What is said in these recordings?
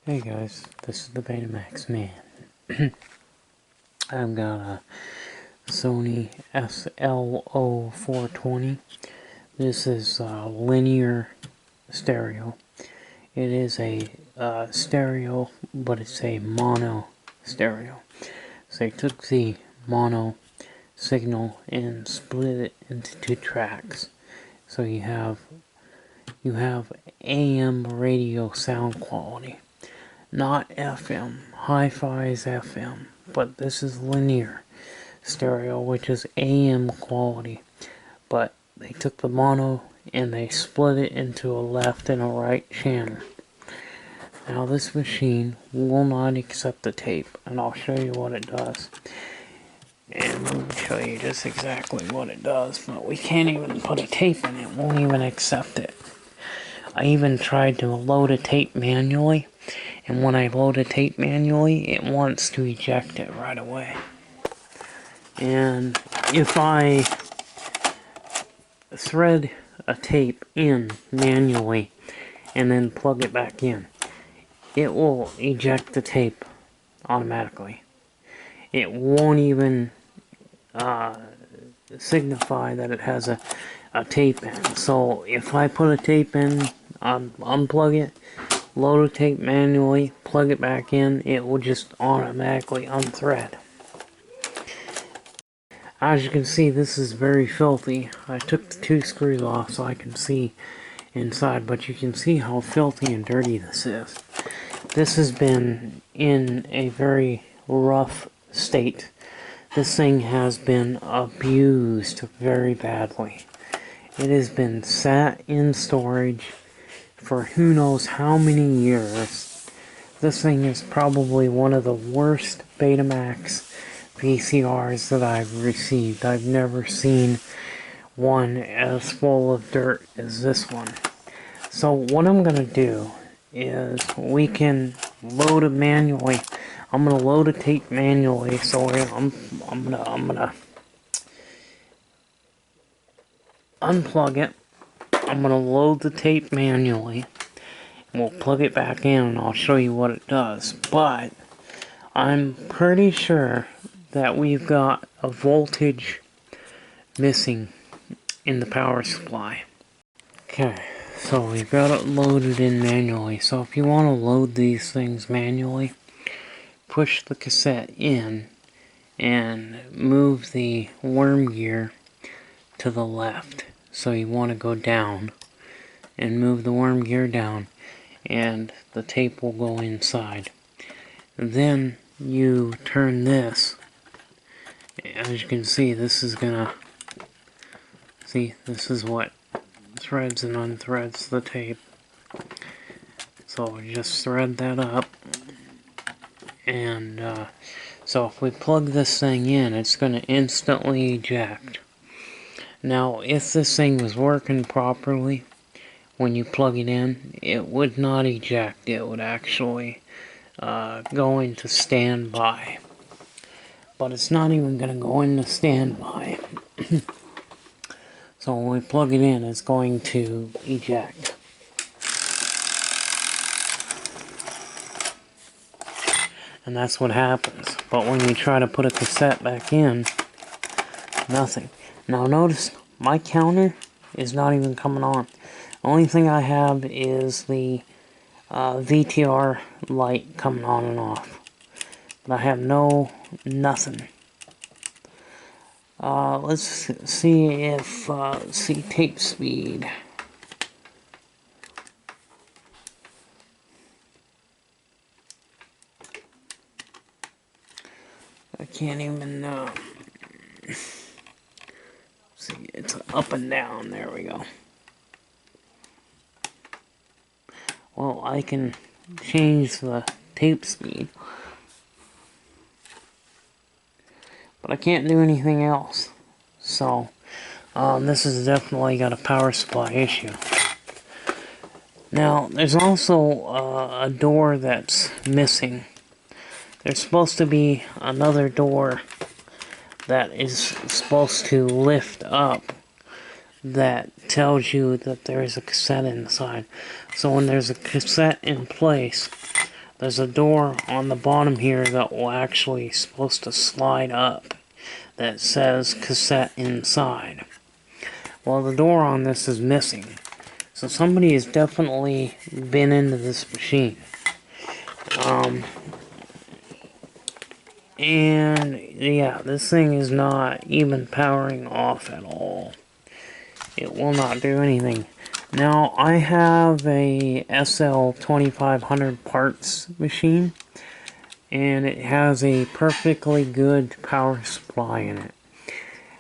Hey guys, this is the Betamax man. I've got a Sony SLO 420. This is a linear stereo. It is a stereo, but it's a mono stereo. So they took the mono signal and split it into two tracks. So you have AM radio sound quality. Not FM. Hi-Fi is FM, but this is linear stereo, which is AM quality. But they took the mono and they split it into a left and a right channel. Now this machine will not accept the tape, and I'll show you what it does. And let me show you just exactly what it does, but we can't even put a tape in it, won't even accept it. I even tried to load a tape manually, and when I load a tape manually, it wants to eject it right away. And if I thread a tape in manually and then plug it back in, it will eject the tape automatically. It won't even signify that it has a tape in. So if I put a tape in, unplug it, load a tape manually, plug it back in, it will just automatically unthread. As you can see, this is very filthy. I took the two screws off so I can see inside, but you can see how filthy and dirty this is. This has been in a very rough state. This thing has been abused very badly. It has been sat in storage for who knows how many years. This thing is probably one of the worst Betamax VCRs that I've received. I've never seen one as full of dirt as this one. So what I'm going to do is we can load it manually. I'm going to load a tape manually, so I'm gonna unplug it. I'm going to load the tape manually. We'll plug it back in and I'll show you what it does. But I'm pretty sure that we've got a voltage missing in the power supply. Okay, so we've got it loaded in manually. So if you want to load these things manually, push the cassette in and move the worm gear to the left. So you want to go down and move the worm gear down, and the tape will go inside. And then you turn this. As you can see, this is gonna this is what threads and unthreads the tape. So just thread that up, and so if we plug this thing in, it's gonna instantly eject. Now, if this thing was working properly, when you plug it in, it would not eject. It would actually go into standby. But it's not even going to go into standby. So when we plug it in, it's going to eject. And that's what happens. But when you try to put a cassette back in, nothing. Now notice, my counter is not even coming on. The only thing I have is the VTR light coming on and off. But I have nothing. Let's see if, see tape speed. I can't even, see, it's up and down, there we go. Well, I can change the tape speed, but I can't do anything else. So, this has definitely got a power supply issue. Now, there's also a door that's missing. There's supposed to be another door that is supposed to lift up that tells you that there is a cassette inside. So when there's a cassette in place, there's a door on the bottom here that will actually supposed to slide up that says cassette inside. Well, the door on this is missing. So somebody has definitely been into this machine. And yeah, this thing is not even powering off at all. It will not do anything. Now, I have a SL 2500 parts machine, and it has a perfectly good power supply in it.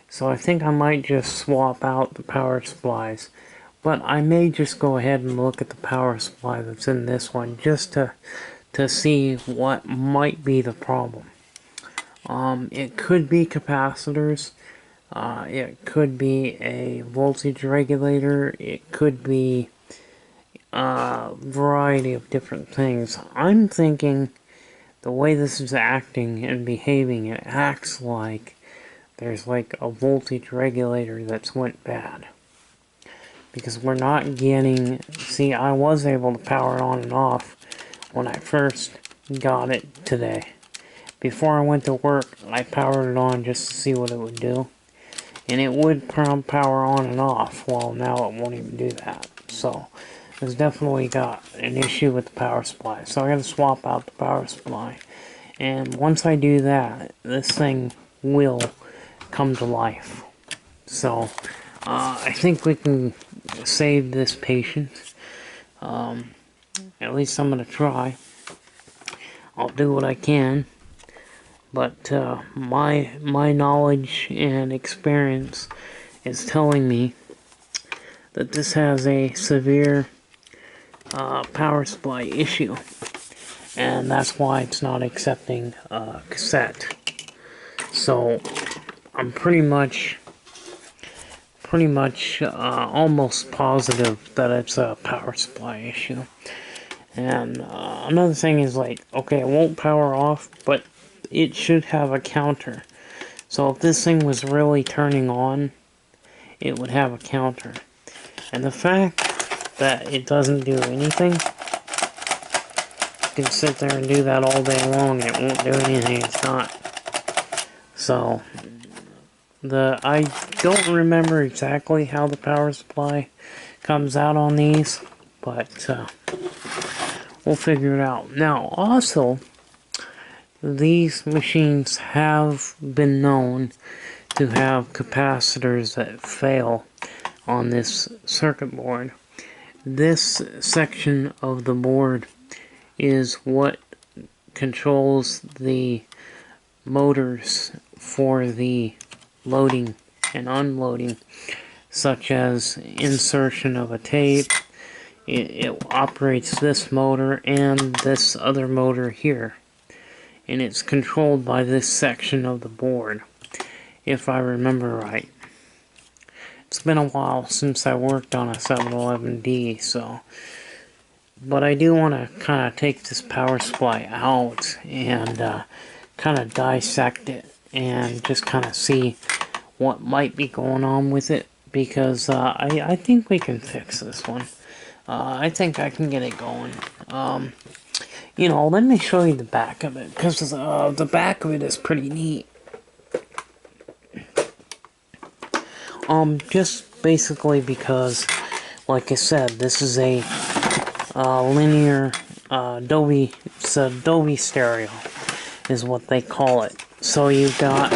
So I think I might just swap out the power supplies. But I may just go ahead and look at the power supply that's in this one just to see what might be the problem. It could be capacitors. It could be a voltage regulator. It could be a variety of different things. I'm thinking the way this is acting and behaving, it acts like there's like a voltage regulator that's went bad. Because we're not getting... See, I was able to power it on and off when I first got it today. Before I went to work, I powered it on just to see what it would do. And it would power on and off. Well, now it won't even do that. So, it's definitely got an issue with the power supply. So I gotta swap out the power supply. And once I do that, this thing will come to life. So, I think we can save this patient. At least I'm going to try. I'll do what I can. But my knowledge and experience is telling me that this has a severe power supply issue. And that's why it's not accepting cassette. So I'm pretty much almost positive that it's a power supply issue. And another thing is, like, okay, it won't power off, but it should have a counter. So if this thing was really turning on, it would have a counter. And the fact that it doesn't do anything, you can sit there and do that all day long and it won't do anything. It's not. So I don't remember exactly how the power supply comes out on these, but we'll figure it out. Now, also, these machines have been known to have capacitors that fail on this circuit board. This section of the board is what controls the motors for the loading and unloading, such as insertion of a tape. It operates this motor and this other motor here, and it's controlled by this section of the board, if I remember right. It's been a while since I worked on a 711D, so, but I do want to kind of take this power supply out and kind of dissect it and just kind of see what might be going on with it, because I think we can fix this one. I think I can get it going. You know, let me show you the back of it, because the back of it is pretty neat. Just basically because, like I said, this is a linear Dolby, it's a Dolby stereo, is what they call it. So you've got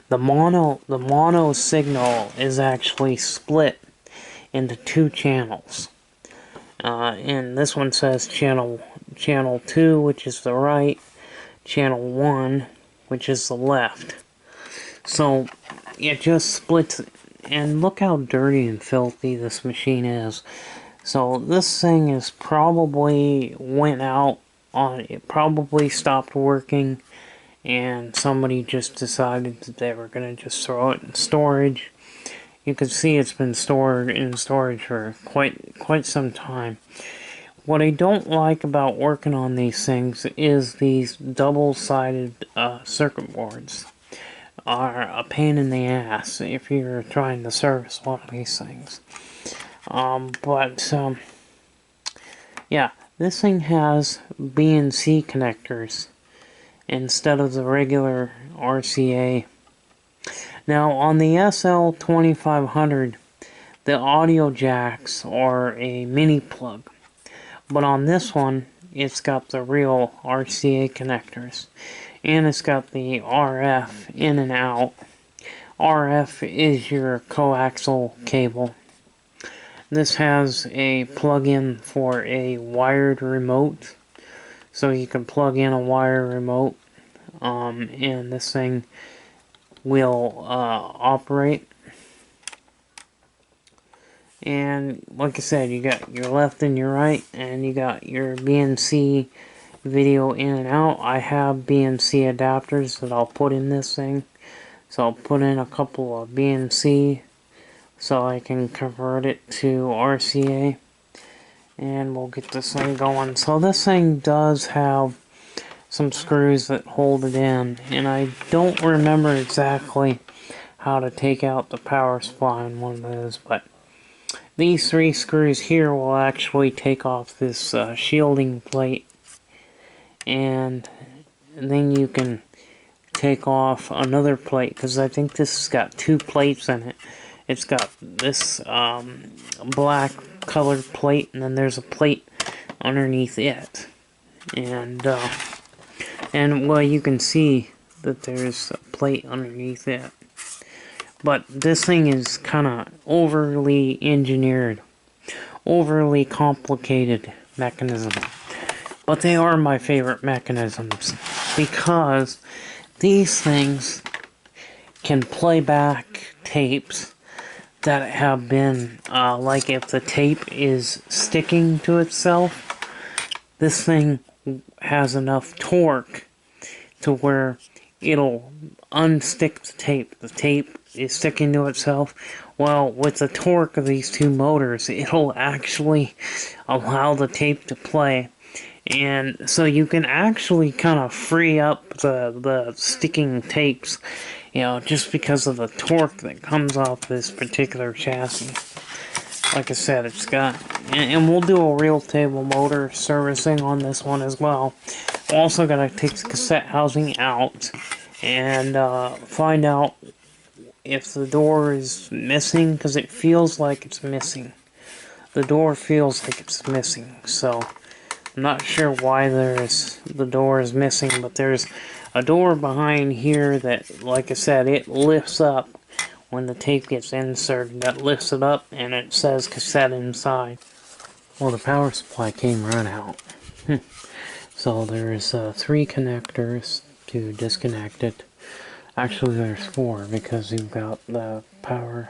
the mono signal is actually split into two channels. And this one says channel 2, which is the right, channel 1, which is the left. So it just splits, and look how dirty and filthy this machine is. So this thing is probably went out on, it probably stopped working, and somebody just decided that they were going to just throw it in storage. You can see it's been stored in storage for quite some time. What I don't like about working on these things is these double-sided circuit boards are a pain in the ass if you're trying to service one of these things. Yeah, This thing has BNC connectors instead of the regular RCA. Now on the SL2500, the audio jacks are a mini plug, but on this one it's got the real RCA connectors, and it's got the RF in and out. RF is your coaxial cable. This has a plug-in for a wired remote, so you can plug in a wire remote, and this thing will operate. And like I said, you got your left and your right, and you got your BNC video in and out. I have BNC adapters that I'll put in this thing, so I'll put in a couple of BNC so I can convert it to RCA, and we'll get this thing going. So this thing does have some screws that hold it in, and I don't remember exactly how to take out the power supply on one of those, but these 3 screws here will actually take off this shielding plate, and then you can take off another plate, because I think this has got 2 plates in it. It's got this black colored plate, and then there's a plate underneath it, and well, you can see that there's a plate underneath it. But this thing is kind of overly engineered, overly complicated mechanism. But they are my favorite mechanisms, because these things can play back tapes that have been, like if the tape is sticking to itself, this thing has enough torque to where it'll unstick the tape. The tape is sticking to itself. Well, with the torque of these 2 motors, it'll actually allow the tape to play. And so you can actually kind of free up the sticking tapes, you know, just because of the torque that comes off this particular chassis. Like I said, it's got, and we'll do a real table motor servicing on this one as well. We're also going to take the cassette housing out and find out if the door is missing, because it feels like it's missing. The door feels like it's missing, so I'm not sure why the door is missing, but there's a door behind here that, like I said, it lifts up when the tape gets inserted. That lifts it up, and it says cassette inside. Well, the power supply came right out. So there's 3 connectors to disconnect it. Actually, there's 4, because you've got the power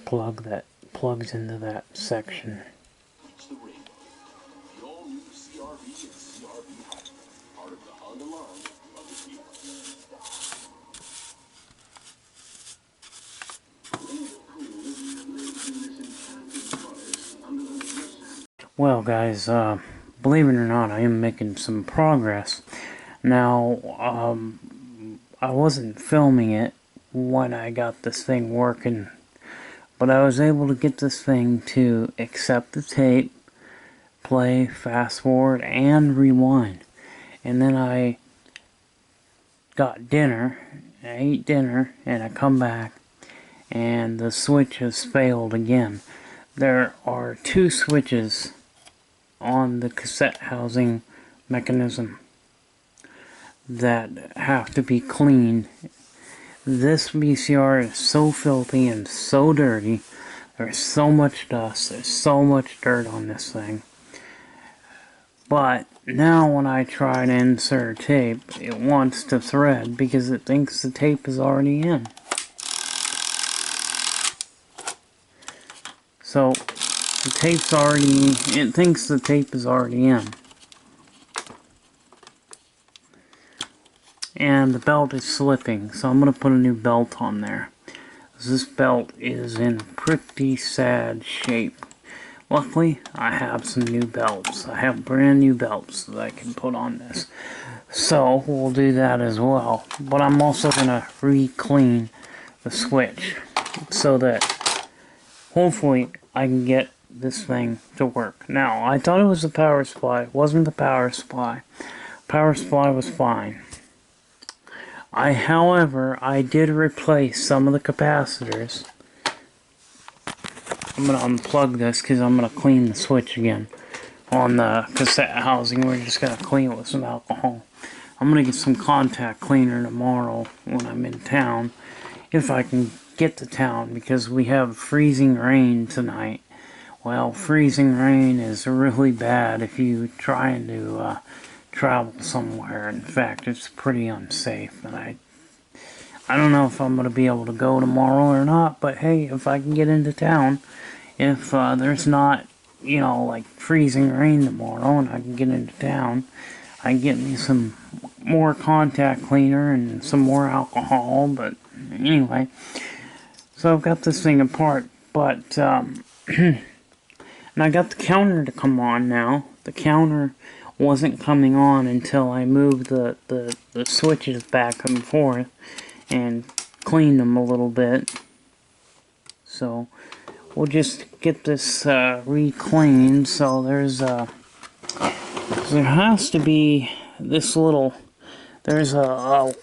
plug that plugs into that section. Well, guys, believe it or not, I am making some progress. Now, I wasn't filming it when I got this thing working, but I was able to get this thing to accept the tape, play, fast forward, and rewind. And then I got dinner, I ate dinner, and I come back, and the switch has failed again. There are 2 switches on the cassette housing mechanism that have to be cleaned. This VCR is so filthy and so dirty. There's so much dust, there's so much dirt on this thing. But now when I try to insert tape, it wants to thread because it thinks the tape is already in. So the tape's already, it thinks the tape is already in. And the belt is slipping, so I'm going to put a new belt on there. This belt is in pretty sad shape. Luckily, I have some new belts. I have brand new belts that I can put on this. So, we'll do that as well. But I'm also going to re-clean the switch so that hopefully I can get this thing to work. Now, I thought it was the power supply. It wasn't the power supply. Power supply was fine. However, I did replace some of the capacitors. I'm going to unplug this because I'm going to clean the switch again on the cassette housing. We're just going to clean it with some alcohol. I'm going to get some contact cleaner tomorrow when I'm in town, if I can get to town, because we have freezing rain tonight. Well, freezing rain is really bad if you're trying to travel somewhere. In fact, it's pretty unsafe, and I don't know if I'm going to be able to go tomorrow or not, but hey, if I can get into town, if there's not, you know, like freezing rain tomorrow and I can get into town, I can get me some more contact cleaner and some more alcohol. But anyway, so I've got this thing apart, but and I got the counter to come on now. The counter wasn't coming on until I moved the switches back and forth and cleaned them a little bit. So we'll just get this re-cleaned. So there has to be this little, there's a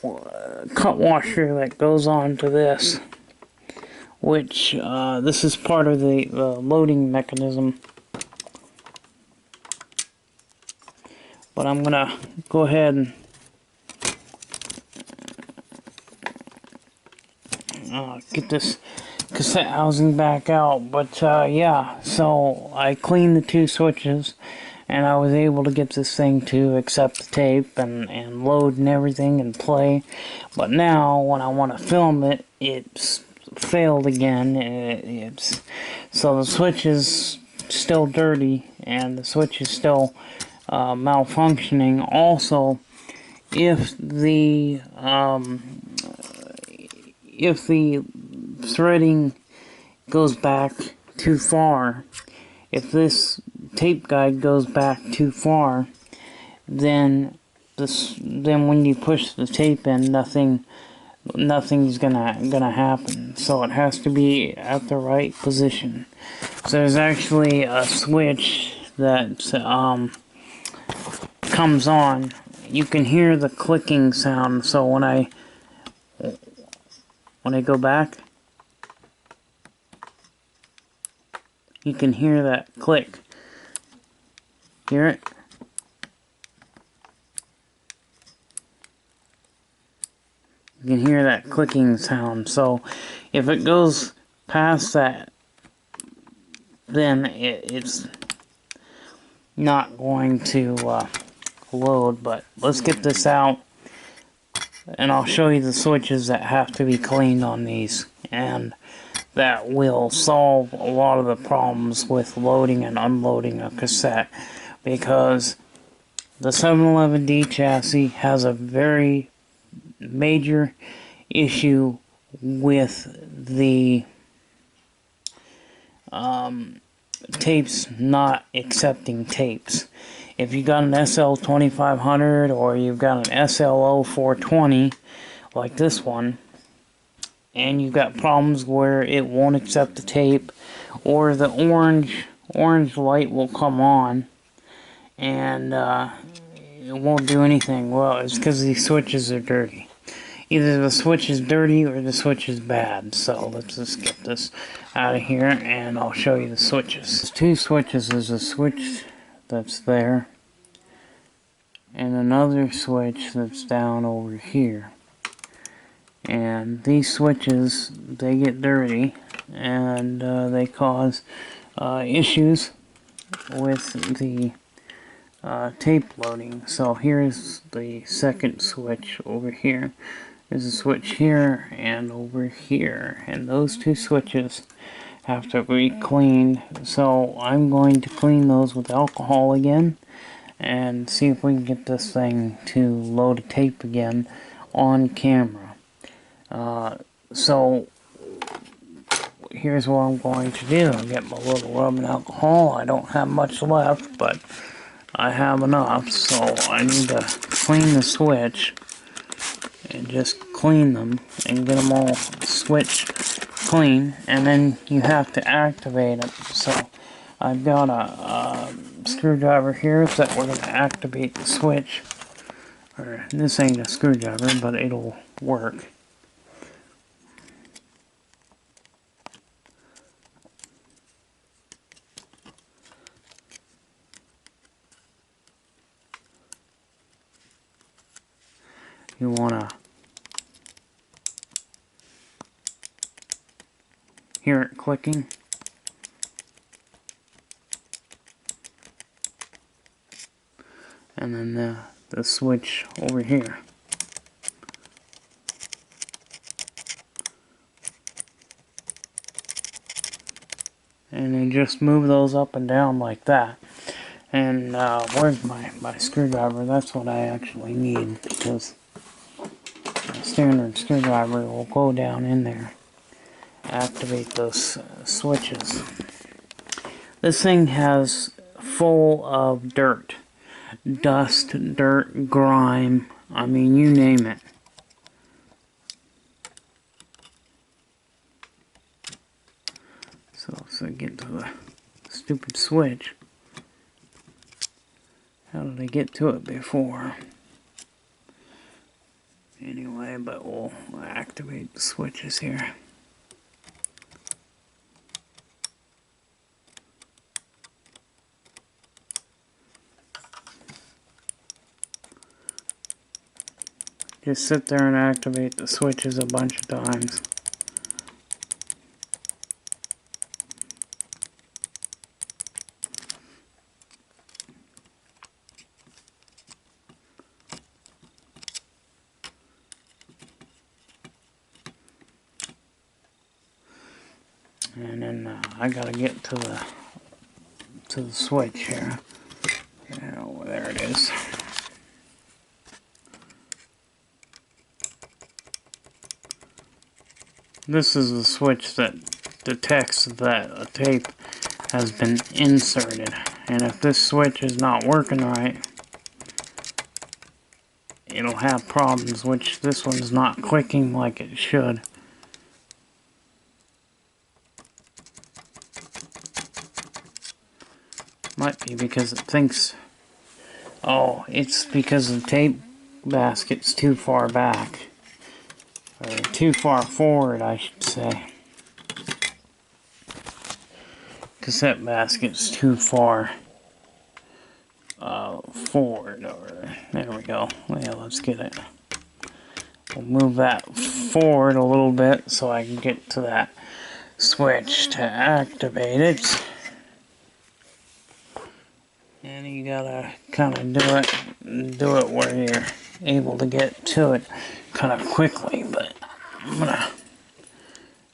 cut washer that goes on to this, which this is part of the loading mechanism. But I'm gonna go ahead and get this cassette housing back out. But yeah, so I cleaned the two switches and I was able to get this thing to accept the tape and load and everything and play. But now when I want to film it, it's failed again. So the switch is still dirty and the switch is still malfunctioning. Also, if the threading goes back too far, if this tape guide goes back too far, then when you push the tape in, nothing's gonna happen. So it has to be at the right position. So there's actually a switch that comes on. You can hear the clicking sound. So when I go back, you can hear that click. Hear it? You can hear that clicking sound. So if it goes past that, then it's not going to load. But let's get this out and I'll show you the switches that have to be cleaned on these, and that will solve a lot of the problems with loading and unloading a cassette, because the 711 D Chassie has a very major issue with the tapes not accepting tapes. If you got an SL 2500 or you've got an SLO 420 like this one, and you've got problems where it won't accept the tape, or the orange light will come on and it won't do anything, well, it's because these switches are dirty. Either the switch is dirty or the switch is bad. So let's just get this out of here and I'll show you the switches. There's two switches. There's a switch that's there and another switch that's down over here. And these switches, they get dirty and they cause issues with the tape loading. So here's the second switch over here. There's a switch here and over here, and those two switches have to be cleaned. So I'm going to clean those with alcohol again and see if we can get this thing to load a tape again on camera. So here's what I'm going to do. I'll get my little rubbing alcohol. I don't have much left, but I have enough, so I need to clean the switch and just clean them and get them all switch clean, and then you have to activate it. So I've got a screwdriver here that we're going to activate the switch. Or, this ain't a screwdriver, but it'll work. You want to hear it clicking. And then the switch over here. And then just move those up and down like that. And where's my screwdriver? That's what I actually need, because a standard screwdriver will go down in there, activate those switches. This thing has full of dirt. Dust, dirt, grime, I mean, you name it. So get to the stupid switch. How did I get to it before? Anyway, but we'll activate the switches here. Just sit there and activate the switches a bunch of times. And then I gotta get to the switch here. Oh, there it is. This is the switch that detects that a tape has been inserted. And if this switch is not working right, it'll have problems, which this one's not clicking like it should. Might be because it thinks, oh, it's because the tape basket's too far back. Or too far forward, I should say. Cassette basket's too far forward. Or there we go. Yeah, let's get it. We'll move that forward a little bit so I can get to that switch to activate it. And you gotta kind of do it where you're able to get to it kind of quickly, but I'm gonna,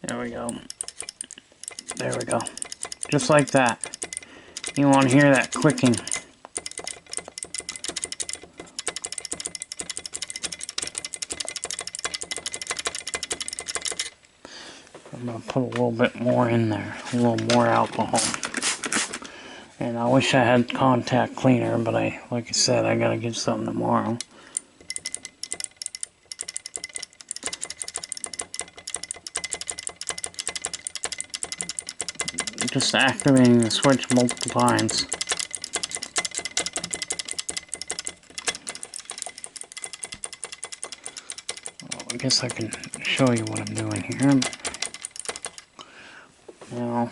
there we go, just like that. You want to hear that clicking. I'm gonna put a little bit more in there, a little more alcohol. And I wish I had contact cleaner, but like I said, I gotta get some tomorrow. Just activating the switch multiple times. Well, I guess I can show you what I'm doing here. Now,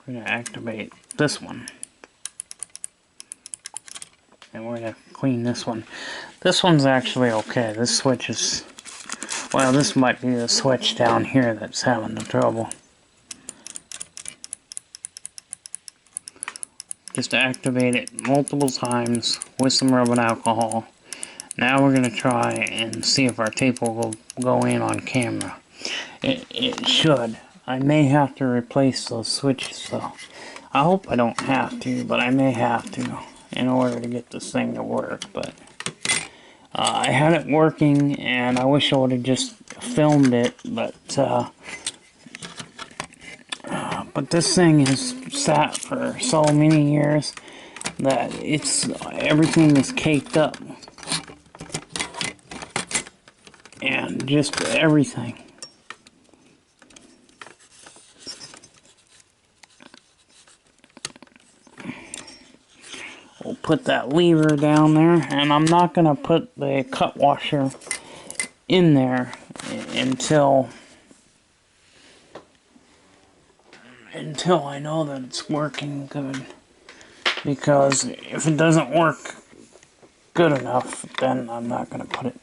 we're going to activate this one. And we're going to clean this one. This one's actually okay. This switch is, well, this might be the switch down here that's having the trouble. Just activate it multiple times with some rubbing alcohol. Now we're going to try and see if our tape will go in on camera. It should. I may have to replace those switches though. I hope I don't have to, but I may have to in order to get this thing to work. But I had it working, and I wish I would have just filmed it, but this thing has sat for so many years that everything is caked up. And just everything. we'll put that lever down there, and I'm not going to put the cut washer in there until I know that it's working good, because if it doesn't work good enough, then I'm not going to put it.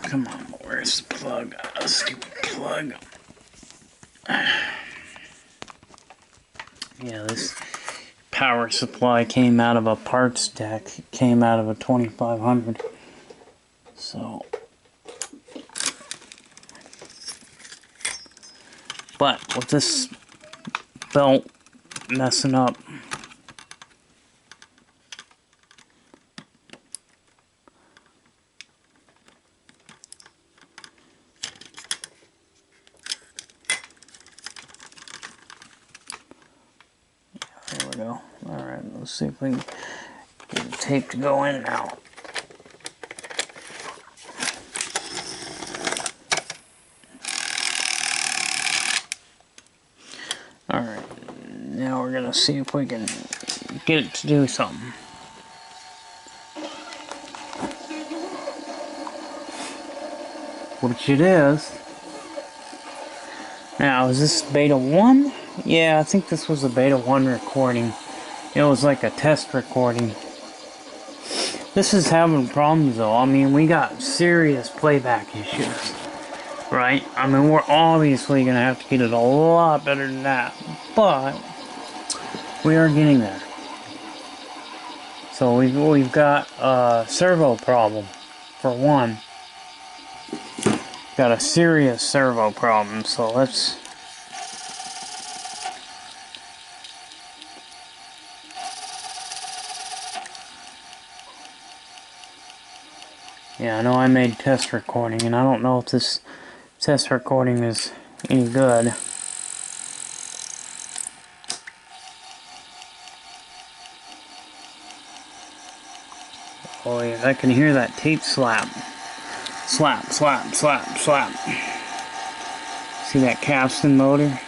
Come on, where's the plug? A stupid plug. Yeah, this power supply came out of a parts deck. It came out of a 2500. So, but with this belt messing up, there we go. Alright, let's see if we can get the tape to go in now. Alright, now we're gonna see if we can get it to do something. Which it is. Now, is this Beta 1? Yeah, I think this was a Beta 1 recording. It was like a test recording. This is having problems though. I mean, we got serious playback issues. Right? I mean, we're obviously going to have to get it a lot better than that. But we are getting there. So we've got a servo problem, for one. Got a serious servo problem, so let's... Yeah, I know I made test recording, and I don't know if this test recording is any good. Oh yeah, I can hear that tape slap. Slap, slap, slap, slap. See that capstan motor?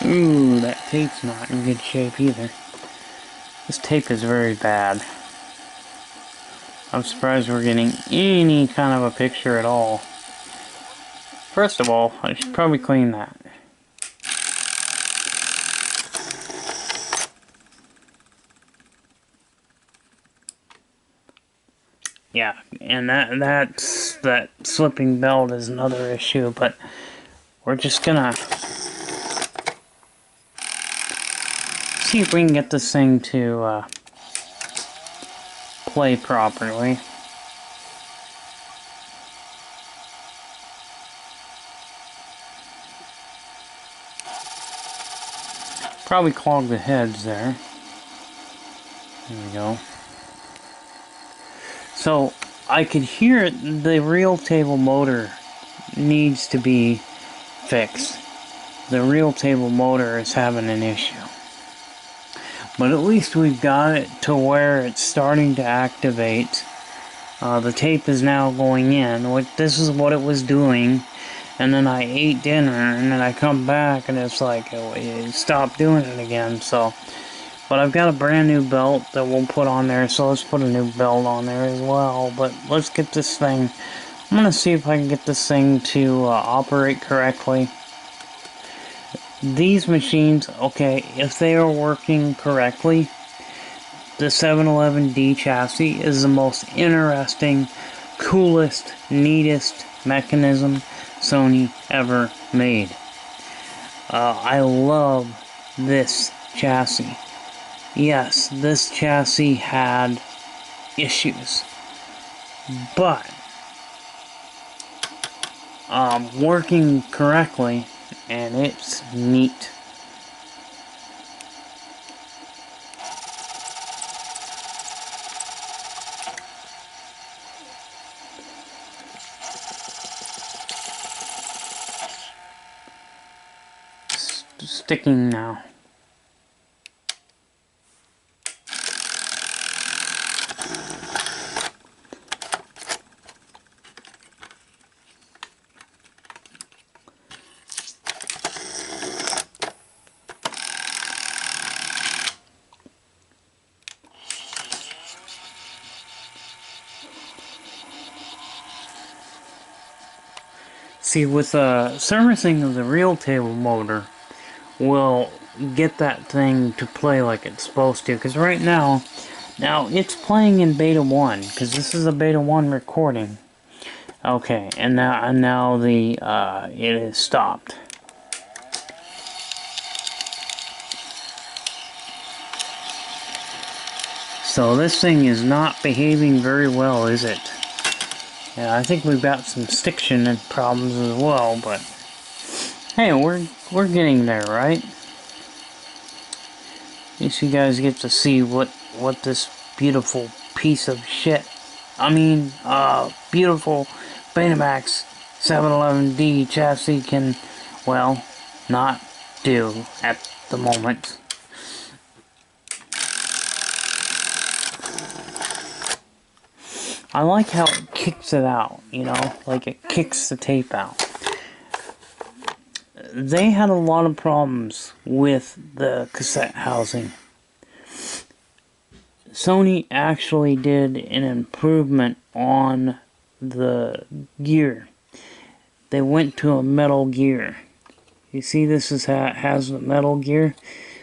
Ooh, that tape's not in good shape either. This tape is very bad. I'm surprised we're getting any kind of a picture at all. First of all, I should probably clean that. Yeah, and that slipping belt is another issue, but we're just gonna see if we can get this thing to play properly. Probably clog the heads there. There we go. So I could hear the reel table motor needs to be fixed. The reel table motor is having an issue. But at least we've got it to where it's starting to activate. The tape is now going in. This is what it was doing. And then I ate dinner, and then I come back, and it's like, it stopped doing it again. So, but I've got a brand new belt that we'll put on there, so let's put a new belt on there as well. But let's get this thing, I'm going to see if I can get this thing to operate correctly. These machines, okay, if they are working correctly, the 711 D Chassie is the most interesting, coolest, neatest mechanism Sony ever made. I love this chassis. Yes, this chassis had issues, but working correctly, and it's neat. Sticking now. See, with servicing of the real table motor, will get that thing to play like it's supposed to. Because right now it's playing in Beta 1, because this is a Beta 1 recording. Okay, and now the it is stopped. So this thing is not behaving very well, is it? Yeah, I think we've got some stiction problems as well, but hey, we're getting there, right? At least you guys get to see what this beautiful piece of shit, beautiful Betamax 711 D Chassis can, well, not do at the moment. I like how it kicks it out, you know, like it kicks the tape out. They had a lot of problems with the cassette housing. Sony actually did an improvement on the gear. They went to a metal gear. You see, this has the metal gear.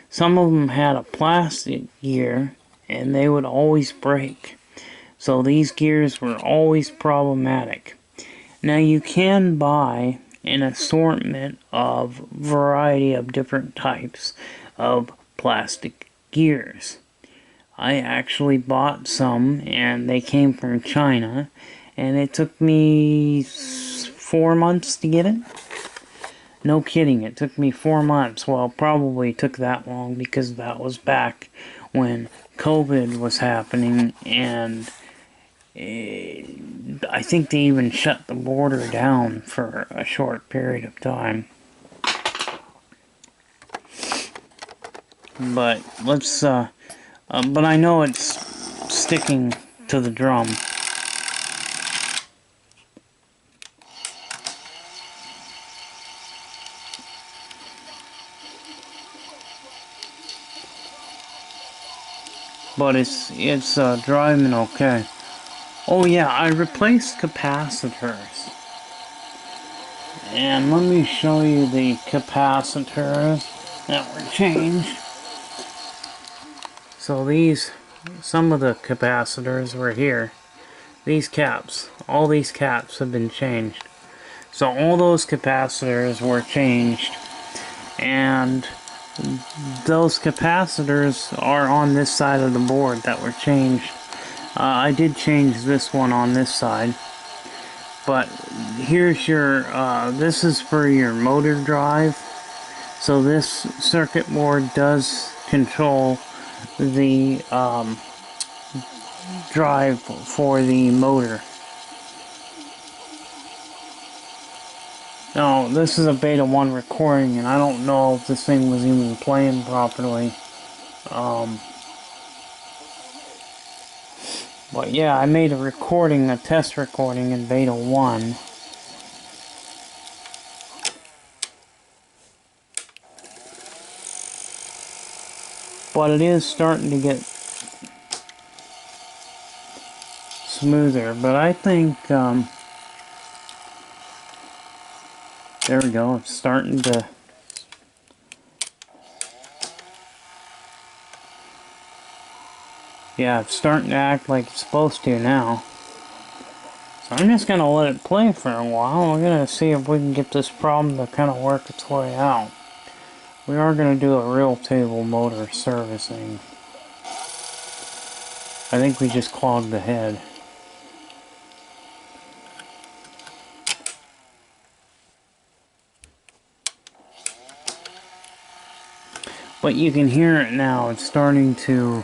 Some of them had a plastic gear, and they would always break. So these gears were always problematic. Now you can buy an assortment of variety of different types of plastic gears. I actually bought some, and they came from China, and it took me 4 months to get it. No kidding, it took me 4 months. Well, probably took that long because that was back when COVID was happening, and I think they even shut the border down for a short period of time. But let's, but I know it's sticking to the drum. But it's driving okay. Oh yeah, I replaced capacitors. And let me show you the capacitors that were changed. So some of the capacitors were here. These caps, all these caps have been changed. So all those capacitors were changed. And those capacitors are on this side of the board that were changed. I did change this one on this side, but here's your, this is for your motor drive. So this circuit board does control the drive for the motor. Now, this is a Beta 1 recording, and I don't know if this thing was even playing properly. But yeah, I made a test recording in Beta 1. But it is starting to get smoother. But I think, there we go, it's starting to... Yeah, it's starting to act like it's supposed to now. So I'm just going to let it play for a while. We're going to see if we can get this problem to kind of work its way out. We are going to do a real table motor servicing. I think we just clogged the head. But you can hear it now. It's starting to...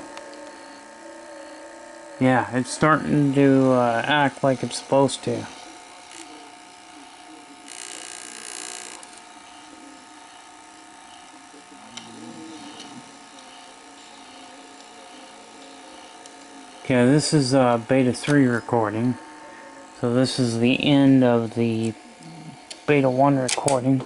Yeah, it's starting to act like it's supposed to. Okay, this is Beta 3 recording. So this is the end of the Beta 1 recording.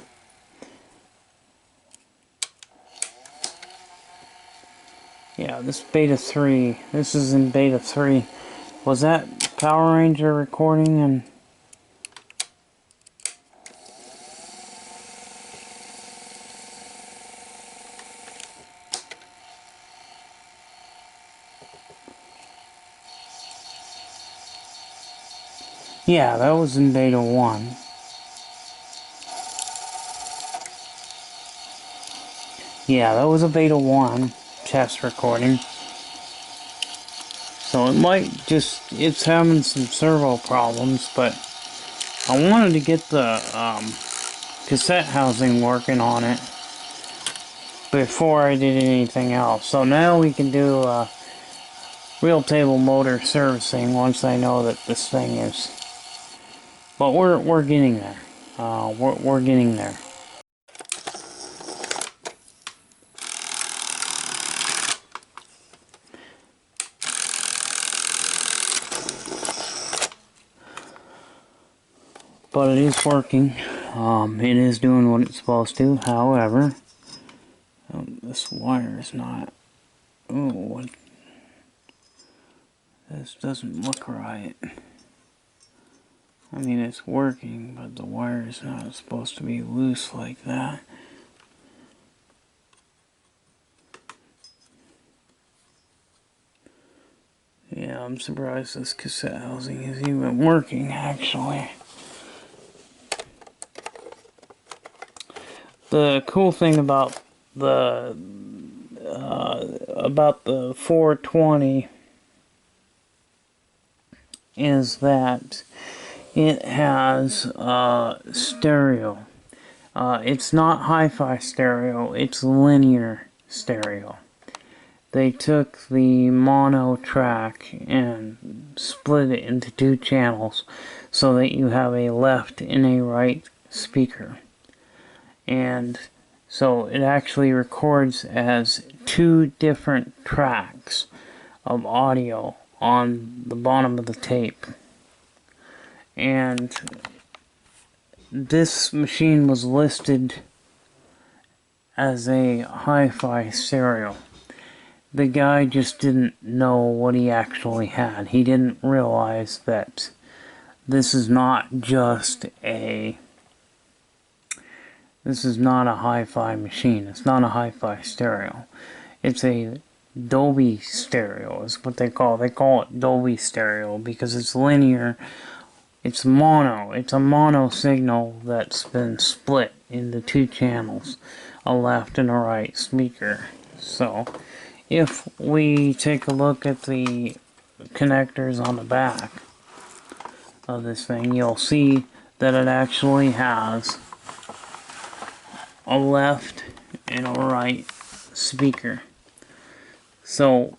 Yeah, this Beta 3. This is in Beta 3. Was that Power Ranger recording? And Yeah, that was in Beta 1. Yeah, that was a Beta 1 test recording. So it might just, it's having some servo problems, but I wanted to get the cassette housing working on it before I did anything else. So now we can do real table motor servicing once I know that this thing is. But we're getting there. We're getting there. But it is working. It is doing what it's supposed to. However, this wire is not. Oh, what? This doesn't look right. I mean, it's working, but the wire is not supposed to be loose like that. Yeah, I'm surprised this cassette housing is even working, actually. The cool thing about the 420 is that it has stereo. It's not hi-fi stereo, it's linear stereo. They took the mono track and split it into 2 channels so that you have a left and a right speaker. And so it actually records as 2 different tracks of audio on the bottom of the tape. And this machine was listed as a hi-fi stereo. The guy just didn't know what he actually had. He didn't realize that this is not just a... This is not a hi-fi machine. It's not a hi-fi stereo. It's a Dolby stereo is what they call it. They call it Dolby stereo because it's linear. It's mono. It's a mono signal that's been split into 2 channels, a left and a right speaker. So, if we take a look at the connectors on the back of this thing, you'll see that it actually has a left and a right speaker. So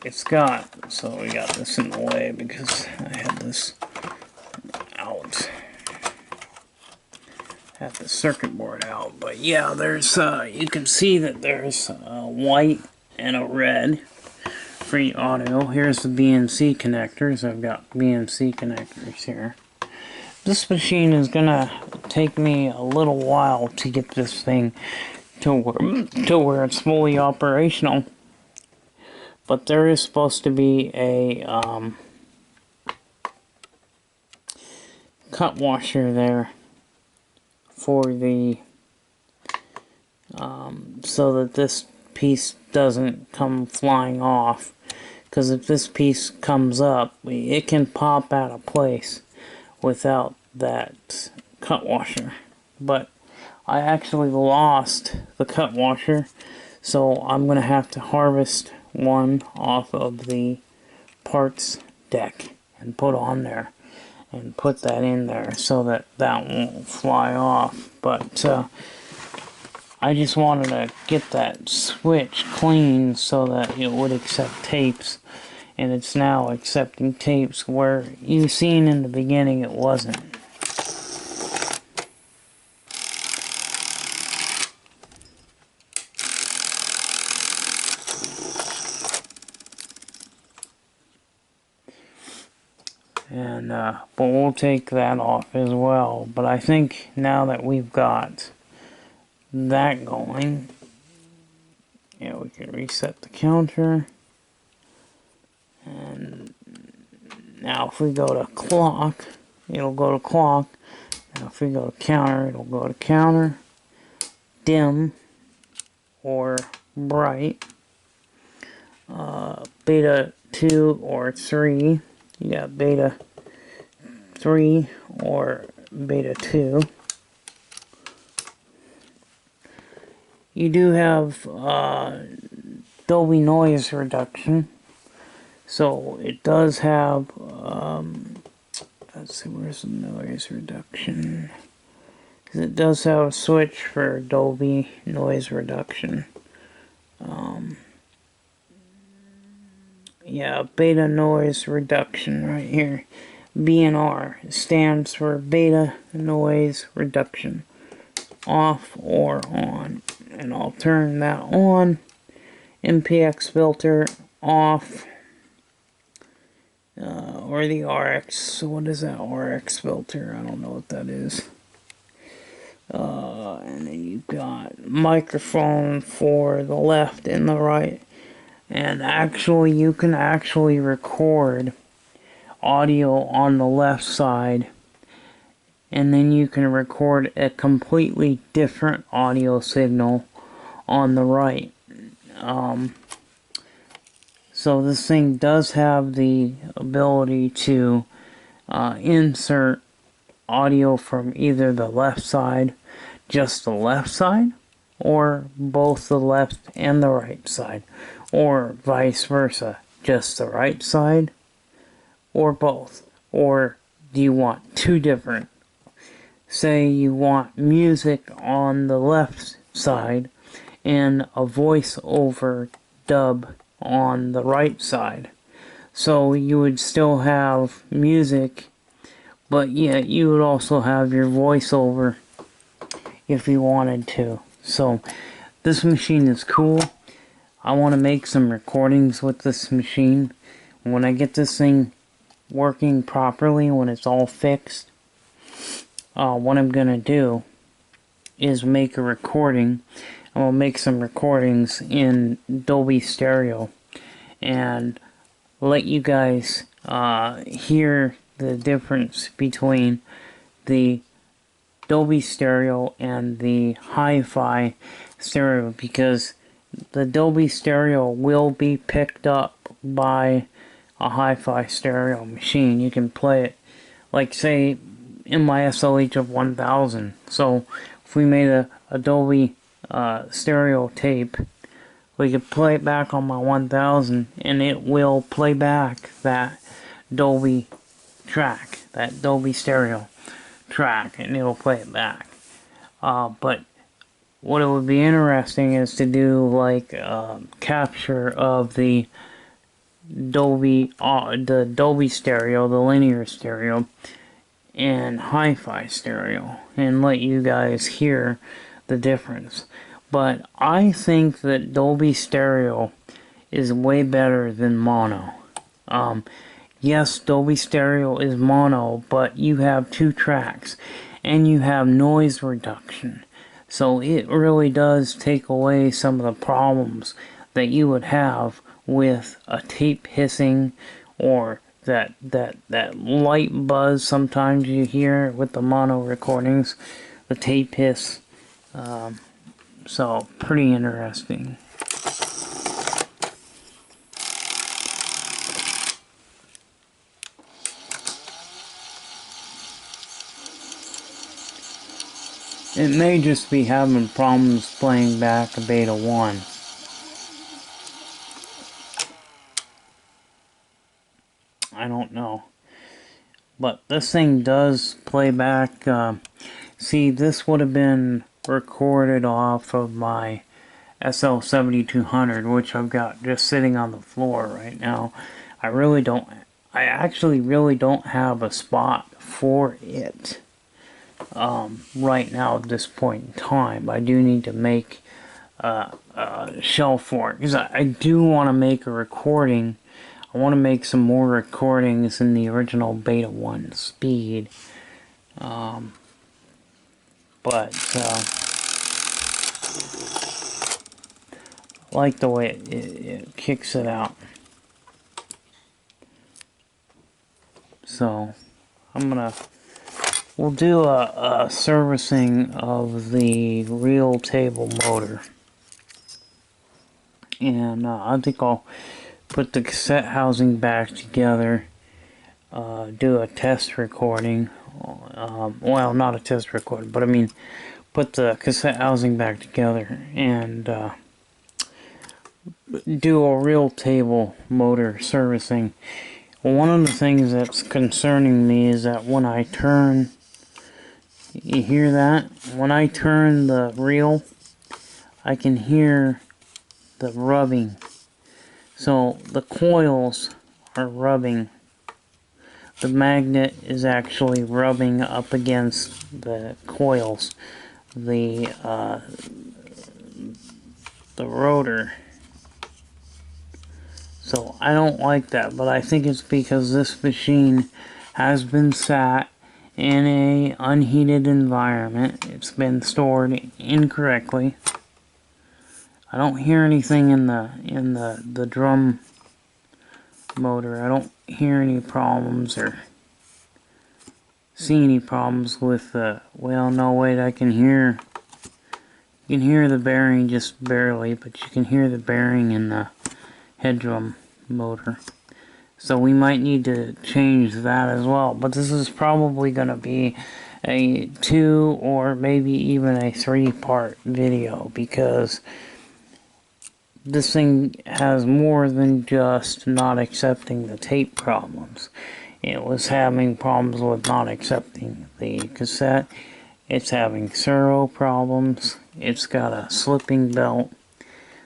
it's got, so we got this in the way because I had this out. Had the circuit board out. But yeah, there's you can see that there's a white and a red for your audio. Here's the BNC connectors. I've got BNC connectors here. This machine is gonna take me a little while to get this thing to where it's fully operational. But there is supposed to be a cut washer there for the so that this piece doesn't come flying off, because if this piece comes up, it can pop out of place without that cut washer. But I actually lost the cut washer, so I'm gonna have to harvest one off of the parts deck and put on there and put that in there so that that won't fly off. But I just wanted to get that switch clean so that it would accept tapes, and it's now accepting tapes where you've seen in the beginning it wasn't. And but we'll take that off as well. But I think now that we've got that going, yeah, we can reset the counter. And now if we go to clock, it'll go to clock. Now if we go to counter, it'll go to counter, dim, or bright, beta 2 or 3. You got beta 3 or Beta 2. You do have Dolby noise reduction, so it does have, let's see, where's the noise reduction? Because it does have a switch for Dolby noise reduction. Yeah, beta noise reduction right here. BNR stands for beta noise reduction. Off or on. And I'll turn that on. MPX filter off. Or the RX. So what is that RX filter? I don't know what that is. And then you've got microphone for the left and the right. And actually, you can actually record audio on the left side, and then you can record a completely different audio signal on the right. So this thing does have the ability to insert audio from either the left side, just the left side, or both the left and the right side, or vice versa, just the right side or both. Or do you want two different? Say you want music on the left side and a voiceover dub on the right side. So you would still have music, but yet you would also have your voiceover if you wanted to. So this machine is cool. I want to make some recordings with this machine. When I get this thing working properly, when it's all fixed, what I'm going to do is make a recording. I'm going to make some recordings in Dolby Stereo and let you guys hear the difference between the Dolby Stereo and the hi-fi stereo, because the Dolby Stereo will be picked up by a hi-fi stereo machine. You can play it, like say in my SLH of 1000. So if we made a Dolby stereo tape, we could play it back on my 1000 and it will play back that Dolby track, that Dolby Stereo track, and it'll play it back. But what it would be interesting is to do like capture of the Dolby Stereo, the linear stereo, and hi-fi stereo, and let you guys hear the difference. But I think that Dolby Stereo is way better than mono. Yes, Dolby Stereo is mono, but you have two tracks, and you have noise reduction. So it really does take away some of the problems that you would have with a tape hissing, or that light buzz sometimes you hear with the mono recordings, the tape hiss. So pretty interesting. It may just be having problems playing back a Beta 1. I don't know. But this thing does play back. See, this would have been recorded off of my SL7200, which I've got just sitting on the floor right now. I actually really don't have a spot for it right now at this point in time. I do need to make a shelf for it, because I do want to make a recording. I want to make some more recordings in the original Beta 1 speed. But I like the way it kicks it out. So we'll do a servicing of the real table motor. And I think I'll put the cassette housing back together do a test recording. Well, not a test recording, but I mean, put the cassette housing back together and do a real table motor servicing. One of the things that's concerning me is that when I turn, you hear that? When I turn the reel, I can hear the rubbing. So the coils are rubbing. The magnet is actually rubbing up against the coils. The rotor. So I don't like that, but I think it's because this machine has been sat in a unheated environment. It's been stored incorrectly. I don't hear anything in the drum motor. I don't hear any problems or see any problems with the, well, no, wait, I can hear, you can hear the bearing just barely, but you can hear the bearing in the head drum motor. So we might need to change that as well, but this is probably going to be a 2 or maybe even a 3-part video, because this thing has more than just not accepting the tape problems. It was having problems with not accepting the cassette. It's having servo problems. It's got a slipping belt.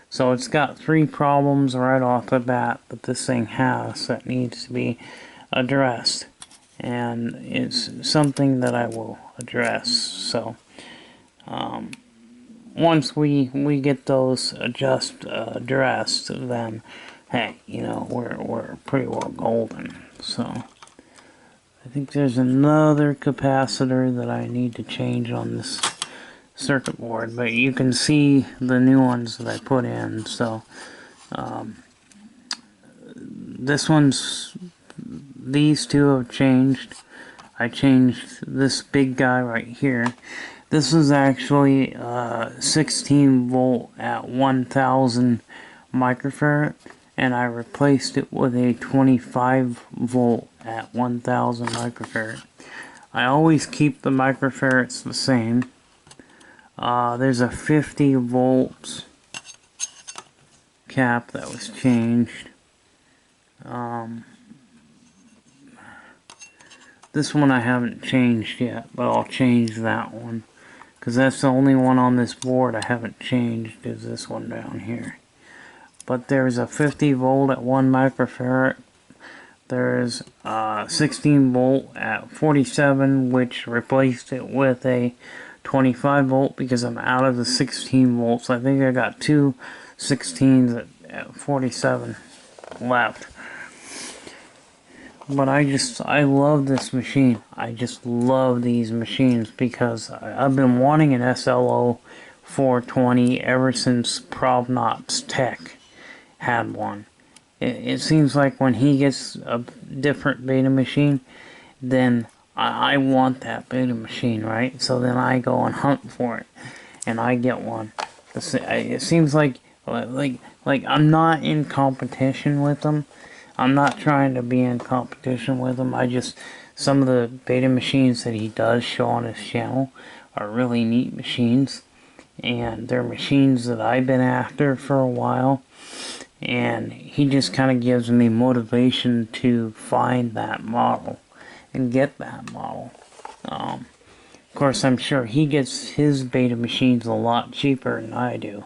So it's got 3 problems right off the bat that this thing has that needs to be addressed. And it's something that I will address. So once we get those addressed, then hey, you know, we're pretty well golden. So I think there's another capacitor that I need to change on this circuit board, but you can see the new ones that I put in. So these 2 have changed. I changed this big guy right here. This is actually 16 volt at 1000 microfarad, and I replaced it with a 25 volt at 1000 microfarad. I always keep the microfarads the same. There's a 50 volts cap that was changed. This one I haven't changed yet, but I'll change that one, because that's the only one on this board I haven't changed, is this one down here. But there's a 50 volt at 1 microfarad. There's 16 volt at 47, which replaced it with a 25 volt because I'm out of the 16 volts. I think I got 2 16s at 47 left. But I love this machine. I just love these machines because I've been wanting an SLO 420 ever since Provnot's Tech had one. It seems like when he gets a different beta machine, then I want that beta machine, right? So then I go and hunt for it, and I get one. It seems like I'm not in competition with them. I'm not trying to be in competition with him. Some of the beta machines that he does show on his channel are really neat machines. And they're machines that I've been after for a while. And he just kind of gives me motivation to find that model and get that model. Of course, I'm sure he gets his beta machines a lot cheaper than I do.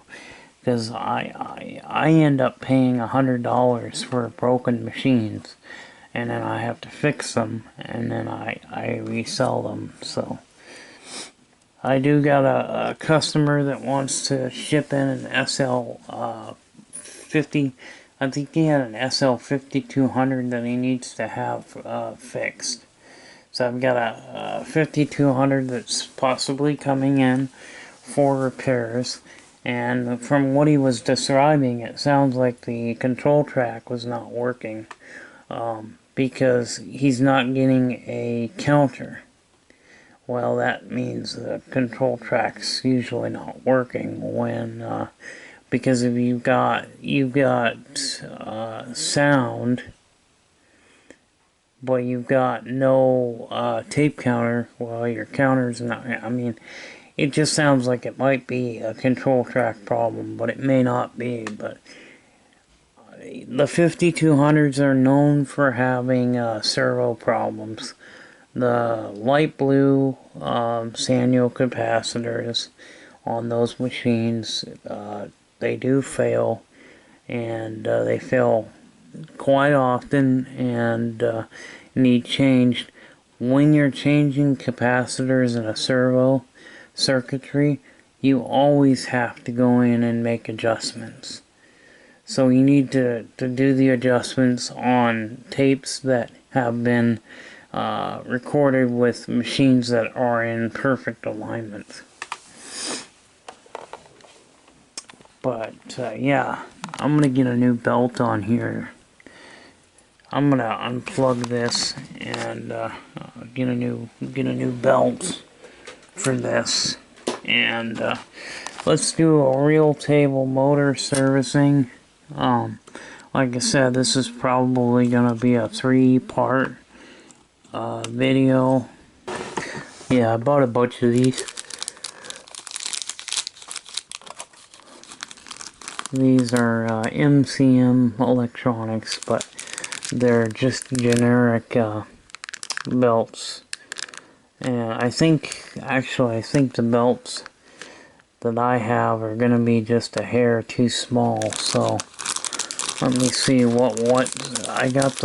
Because I end up paying $100 for broken machines, and then I have to fix them, and then I resell them. So I do got a customer that wants to ship in an SL50. I think he had an SL5200 that he needs to have fixed. So I've got a 5200 that's possibly coming in for repairs. And from what he was describing, it sounds like the control track was not working because he's not getting a counter. Well, that means the control track's usually not working when because if you've got sound, but you've got no tape counter. Well, your counter's not, I mean, it just sounds like it might be a control track problem, but it may not be. But the 5200s are known for having servo problems. The light blue Sanyo capacitors on those machines, they do fail, and they fail quite often and need changed. When you're changing capacitors in a servo circuitry, you always have to go in and make adjustments. So you need to do the adjustments on tapes that have been recorded with machines that are in perfect alignment. But yeah, I'm gonna get a new belt on here. I'm gonna unplug this and get a new belt for this, and let's do a real table motor servicing. Like I said, this is probably gonna be a 3-part video. Yeah, I bought a bunch of these. These are MCM electronics, but they're just generic belts. And I think the belts that I have are gonna be just a hair too small. So let me see what I've got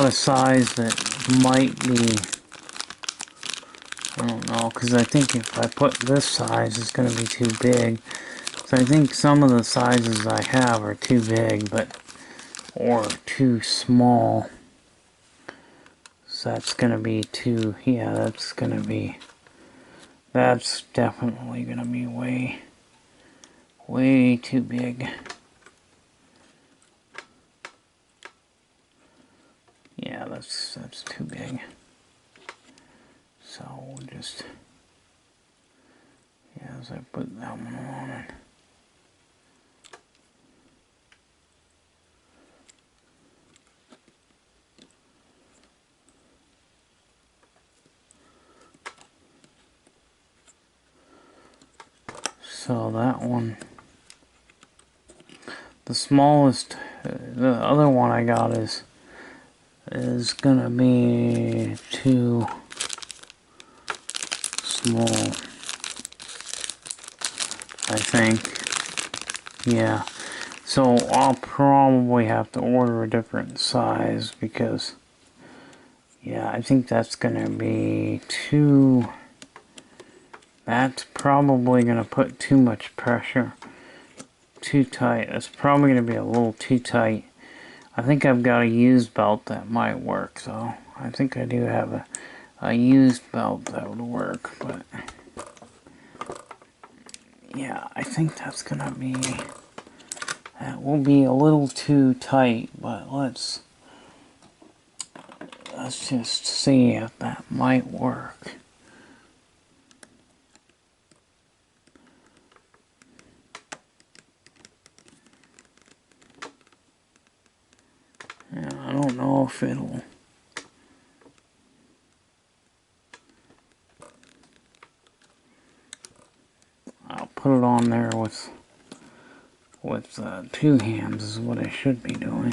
a size that might be, I don't know, because I think if I put this size, it's going to be too big. So I think some of the sizes I have are too big, or too small. So that's going to be too, yeah, that's definitely going to be way too big. Yeah, that's too big. So we'll just, yeah, as I put that one on. So that one, the smallest, the other one I got is gonna be too small, I think. Yeah, so I'll probably have to order a different size, because yeah, I think that's gonna be too, that's probably gonna put too much pressure, too tight. That's probably gonna be a little too tight. I think I've got a used belt that might work, so I think I do have a used belt that would work, but yeah, I think that will be a little too tight, but let's just see if that might work. Yeah, I don't know if it'll, I'll put it on there with 2 hands is what I should be doing.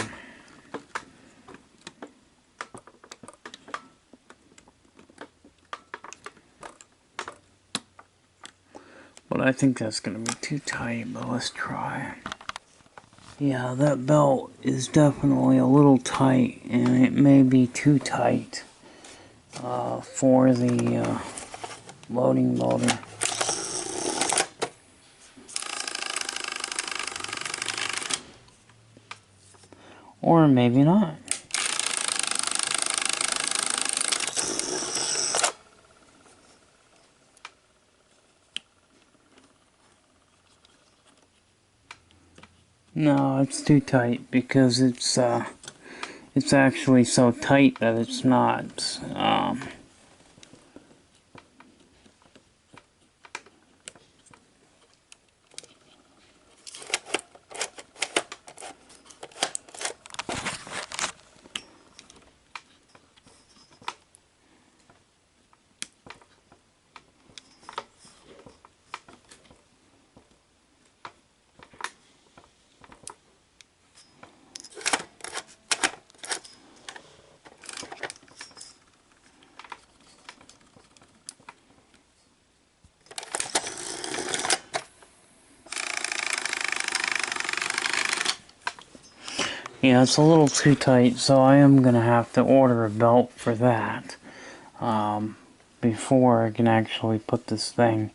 But I think that's going to be too tight, but let's try. Yeah, that belt is definitely a little tight, and it may be too tight for the loading motor. Or maybe not. No, it's too tight, because it's actually so tight that it's not Yeah, it's a little too tight, so I am going to have to order a belt for that before I can actually put this thing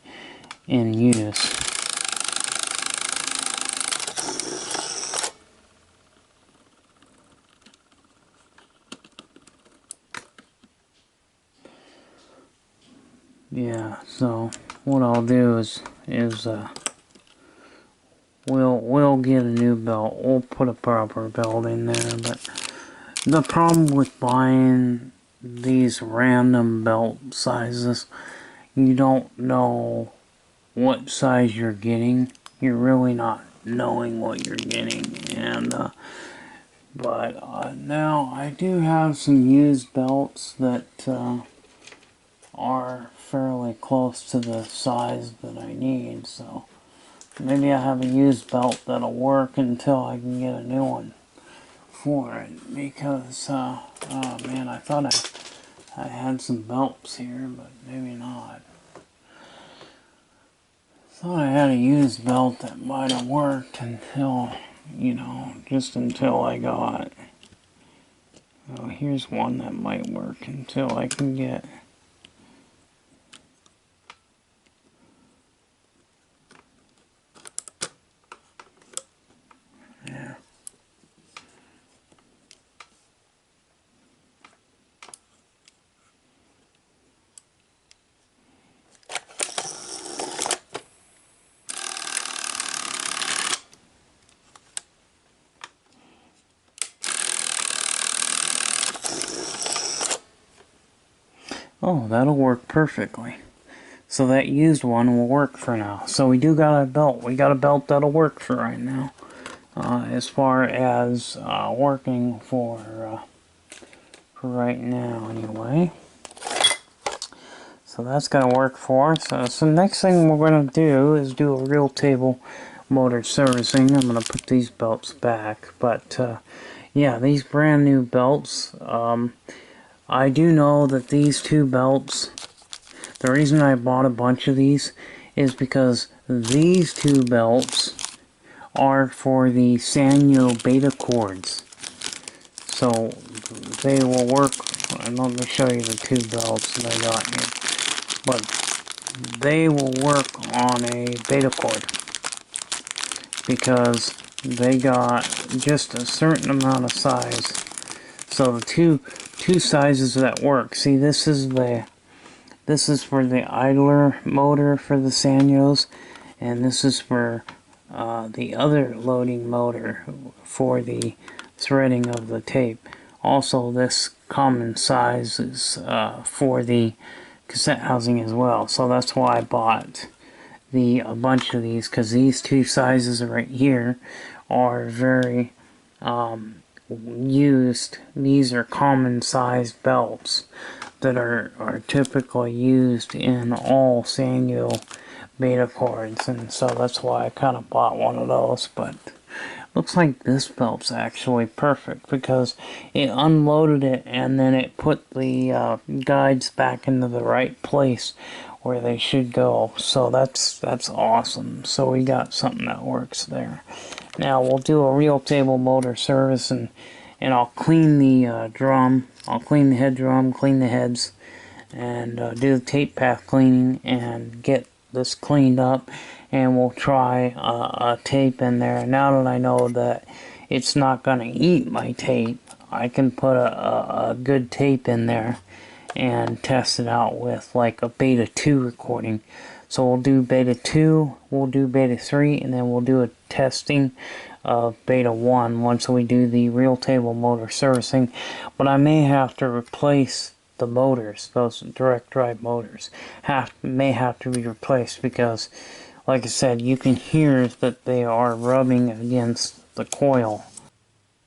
in use. Yeah, so what I'll do is we'll get a new belt. We'll put a proper belt in there, but the problem with buying these random belt sizes, you don't know what size you're getting. You're really not knowing what you're getting, and but now I do have some used belts that are fairly close to the size that I need, so maybe I have a used belt that'll work until I can get a new one for it, because oh man, I thought I had some belts here, but maybe not. Thought I had a used belt that might have worked until, you know, just until I got, oh, here's one that might work until I can get, yeah. Oh, that'll work perfectly. So that used one will work for now. So we do got a belt. We got a belt that'll work for right now. As far as working for right now, anyway. So that's going to work for us. So next thing we're going to do is do a real table motor servicing. I'm going to put these belts back. But yeah, these brand new belts. I do know that these two belts, the reason I bought a bunch of these is because these two belts are for the Sanyo beta cords. So they will work, and let me show you the two belts that I got here. But they will work on a beta cord because they got just a certain amount of size. So the two sizes that work. See, this is for the idler motor for the Sanyos, and this is for the other loading motor for the threading of the tape. Also, this common size is for the cassette housing as well. So that's why I bought a bunch of these, because these two sizes right here are very used. These are common size belts that are typically used in all Sanyo beta cords, and so that's why I kind of bought one of those. But looks like this belt's actually perfect because it unloaded it and then it put the guides back into the right place where they should go. So that's awesome. So we got something that works there. Now we'll do a real table motor service, and I'll clean the drum. I'll clean the head drum, clean the heads, and do the tape path cleaning and get this cleaned up, and we'll try a tape in there. Now that I know that it's not going to eat my tape, I can put a good tape in there and test it out with like a Beta 2 recording. So we'll do Beta 2, we'll do Beta 3, and then we'll do a testing of Beta 1 once we do the real table motor servicing. But I may have to replace the motors, those direct drive motors may have to be replaced because, like I said, you can hear that they are rubbing against the coil.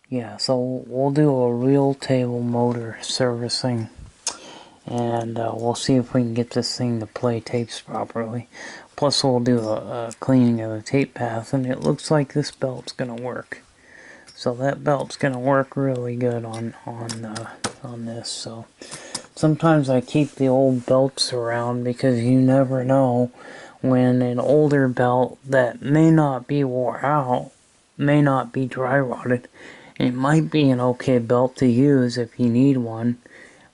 Yeah, so we'll do a real table motor servicing, and we'll see if we can get this thing to play tapes properly. Plus we'll do a cleaning of the tape path, and it looks like this belt's gonna work. So that belt's gonna work really good on this. So sometimes I keep the old belts around because you never know when an older belt that may not be wore out, may not be dry rotted, It might be an okay belt to use if you need one.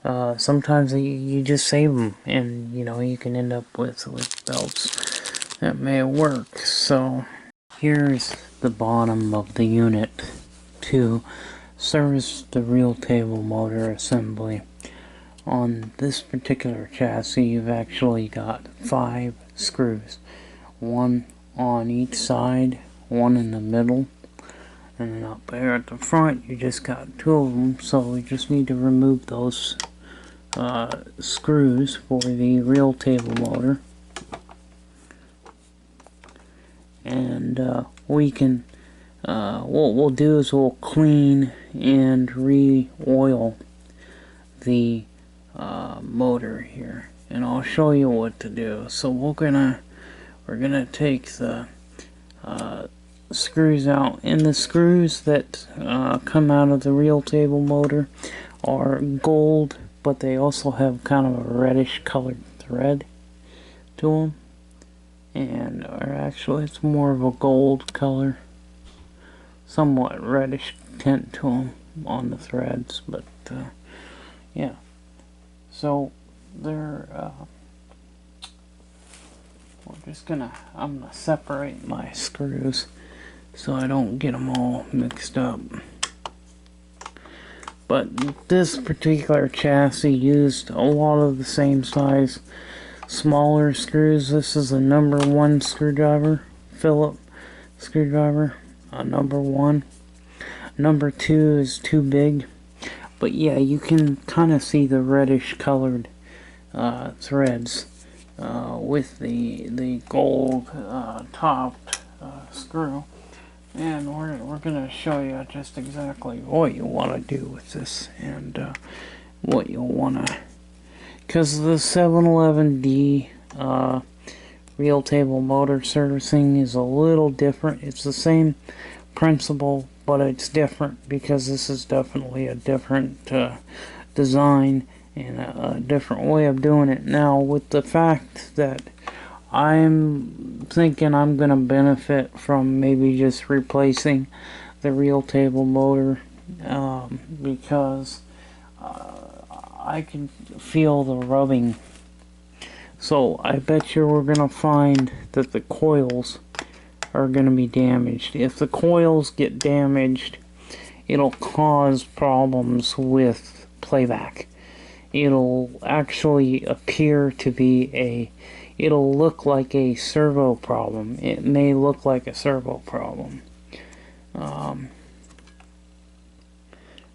Sometimes you just save them, and you know, you can end up with belts that may work. So here's the bottom of the unit to service the reel table motor assembly. On this particular chassis, you've actually got 5 screws, one on each side, one in the middle, and then up there at the front you just got 2 of them. So we just need to remove those screws for the reel table motor, and we can what we'll do is we'll clean and re-oil the motor here, and I'll show you what to do. So we're gonna take the screws out, and the screws that come out of the reel table motor are gold, but they also have kind of a reddish colored thread to them, and or actually it's more of a gold color, somewhat reddish tint to them on the threads, but yeah. So they're I'm gonna separate my screws so I don't get them all mixed up. But this particular chassis used a lot of the same size, smaller screws. This is a number 1 screwdriver, Phillips screwdriver, number 1. Number 2 is too big. But yeah, you can kind of see the reddish colored threads with the gold topped screw. And we're going to show you just exactly what you want to do with this, and what you'll want to, because the 711D reel table motor servicing is a little different. It's the same principle, but it's different because this is definitely a different design and a different way of doing it. Now, with the fact that I'm thinking I'm going to benefit from maybe just replacing the reel table motor, because I can feel the rubbing. So I bet you we're going to find that the coils are going to be damaged. If the coils get damaged, it'll cause problems with playback. It'll actually appear to be it'll look like a servo problem. It may look like a servo problem.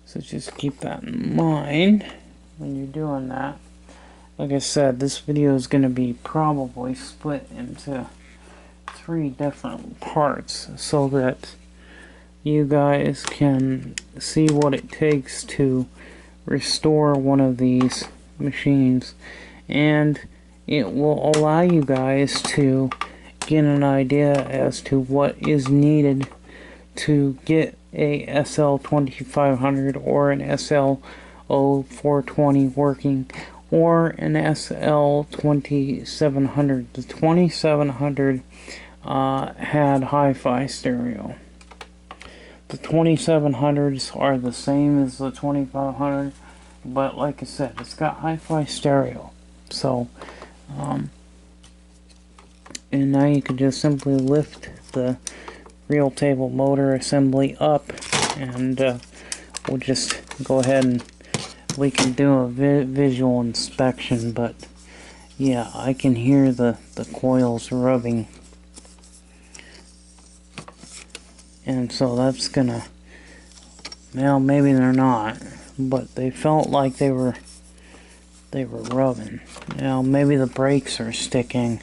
So just keep that in mind when you're doing that. Like I said, this video is going to be probably split into 3 different parts so that you guys can see what it takes to restore one of these machines, and it will allow you guys to get an idea as to what is needed to get a SL2500 or an SLO420 working, or an SL2700. The 2700 had hi-fi stereo. The 2700s are the same as the 2500, but like I said, it's got hi-fi stereo. So, and now you can just simply lift the reel table motor assembly up, and we'll just go ahead and we can do a visual inspection. But yeah, I can hear the coils rubbing, and so that's gonna, well, maybe they're not, but they felt like they were rubbing. Now maybe the brakes are sticking.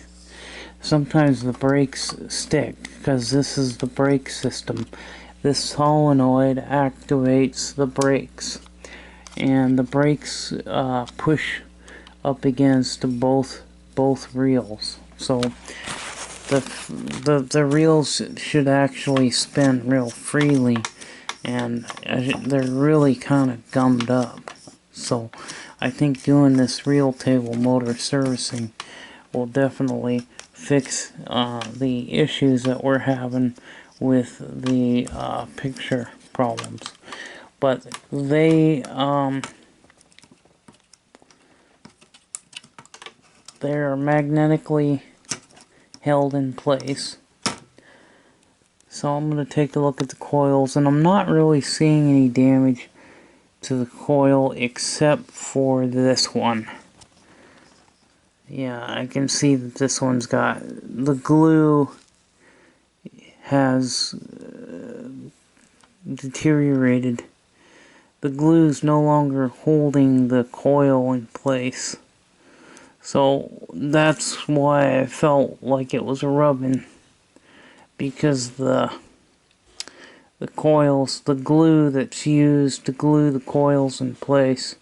Sometimes the brakes stick because this is the brake system. This solenoid activates the brakes, and the brakes push up against both reels. So the reels should actually spin real freely, and they're really kind of gummed up. So I think doing this reel table motor servicing will definitely fix the issues that we're having with the picture. problems. But they're magnetically held in place. So I'm going to take a look at the coils, and I'm not really seeing any damage to the coil except for this one. Yeah, I can see that this one's got, the glue has deteriorated. The glue's no longer holding the coil in place. So that's why I felt like it was rubbing, because the coils, the glue that's used to glue the coils in place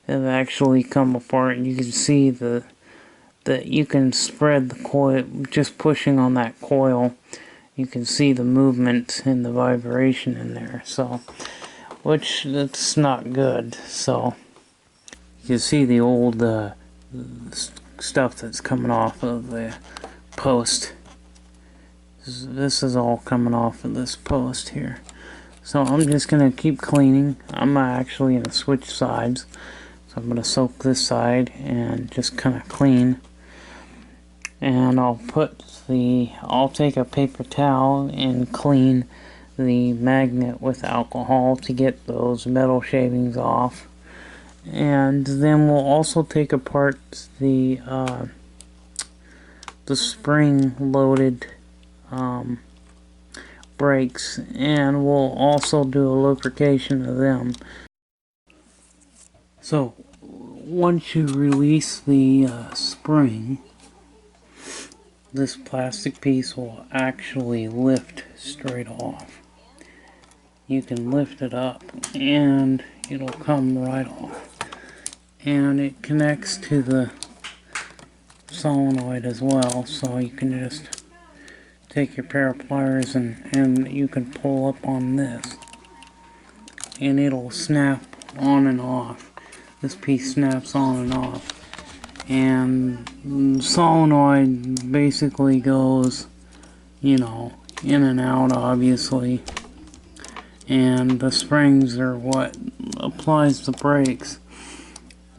have actually come apart, and you can see that you can spread the coil just pushing on that coil. You can see the movement and the vibration in there, so which that's not good. So you can see the old stuff that's coming off of the post. This is all coming off of this post here. So I'm just going to keep cleaning. I'm actually going to switch sides. So I'm going to soak this side and just kind of clean. And I'll take a paper towel and clean the magnet with alcohol to get those metal shavings off. And then we'll also take apart the spring-loaded brakes, and we'll also do a lubrication of them. So once you release the spring, this plastic piece will actually lift straight off. You can lift it up and it'll come right off. And it connects to the solenoid as well, so you can just take your pair of pliers and you can pull up on this and it'll snap on and off. This piece snaps on and off, and the solenoid basically goes, you know, in and out obviously, and the springs are what applies the brakes.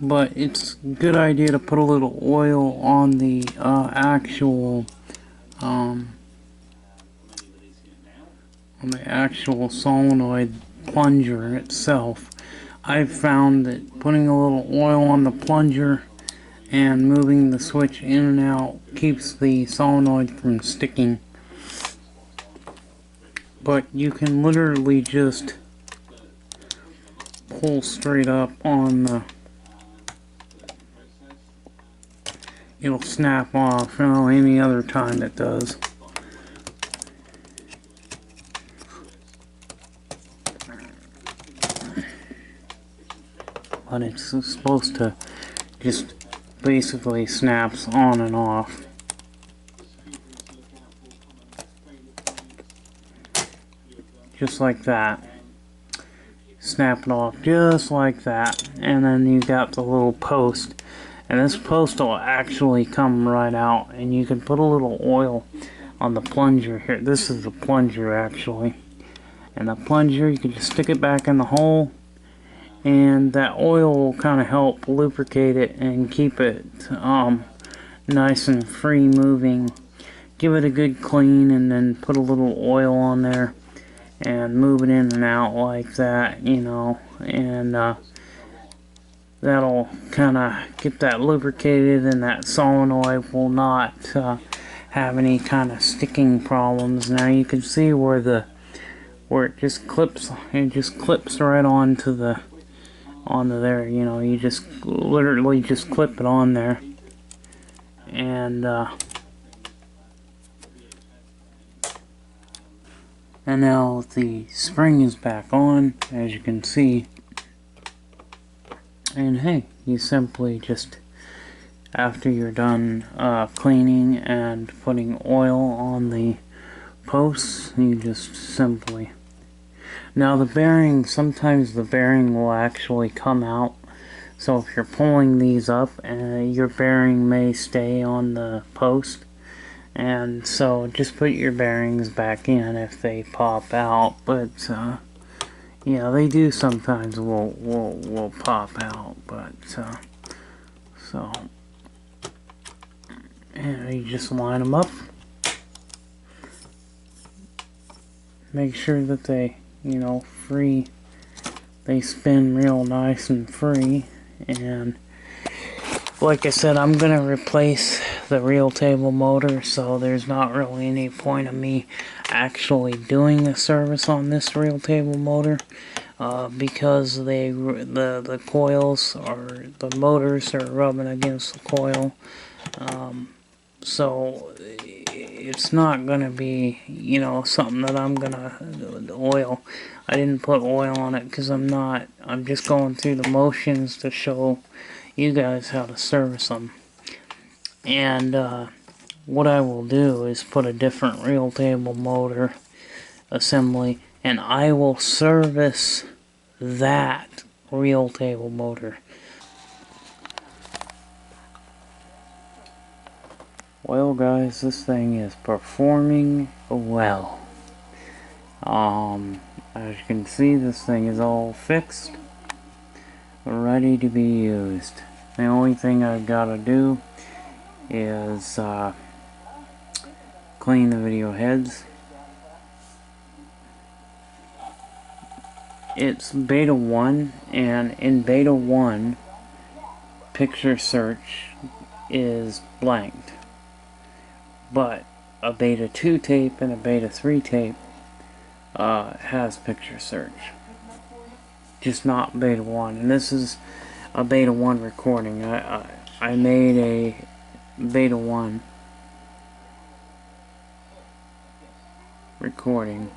But it's a good idea to put a little oil on the actual solenoid plunger itself. I've found that putting a little oil on the plunger and moving the switch in and out keeps the solenoid from sticking. But you can literally just pull straight up on the, it'll snap off. Any other time it does. But it's supposed to just basically snaps on and off. Just like that. Snap it off just like that. And then you got the little post. And this post will actually come right out. And you can put a little oil on the plunger here. This is the plunger actually. And the plunger, you can just stick it back in the hole. And that oil will kind of help lubricate it and keep it nice and free moving. Give it a good clean and then put a little oil on there and move it in and out like that, you know, and that'll kind of get that lubricated, and that solenoid will not have any kind of sticking problems. Now you can see where it just clips right onto there, you know. You just literally just clip it on there, and now the spring is back on, as you can see. And hey, you simply just, after you're done cleaning and putting oil on the posts, you just simply, now the bearing, sometimes the bearing will actually come out, so if you're pulling these up, your bearing may stay on the post, and so just put your bearings back in if they pop out. But Yeah, they do sometimes will pop out, but so and you just line them up. Make sure that they, you know, they spin real nice and free. And like I said, I'm gonna replace the reel table motor, so there's not really any point of me actually doing a service on this reel table motor, because the coils or the motors are rubbing against the coil. So it's not gonna be, you know, something that I'm gonna oil. I didn't put oil on it because I'm just going through the motions to show you guys how to service them. And what I will do is put a different reel table motor assembly, and I will service that reel table motor. Well guys, this thing is performing well. As you can see, this thing is all fixed, ready to be used. The only thing I've got to do is clean the video heads. It's Beta 1, and in Beta 1, picture search is blanked. But a Beta 2 tape and a Beta 3 tape has picture search. Just not Beta 1. And this is a Beta 1 recording. I made a Beta 1 recording.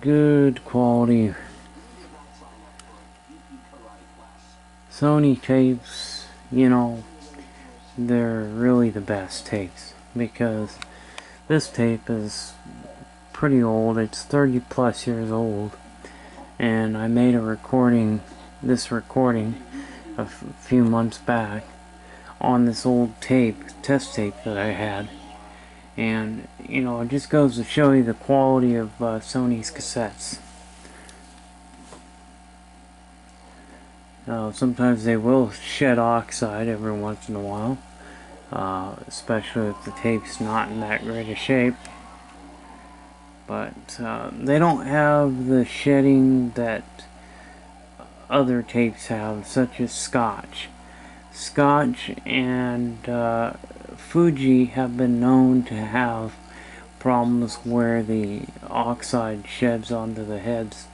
Good quality Sony tapes, you know, they're really the best tapes, because this tape is pretty old. It's 30 plus years old, and I made this recording a few months back on this old test tape that I had. And you know, it just goes to show you the quality of Sony's cassettes. Sometimes they will shed oxide every once in a while, especially if the tape's not in that great a shape. But they don't have the shedding that other tapes have, such as Scotch. Scotch and Fuji have been known to have problems where the oxide sheds onto the heads.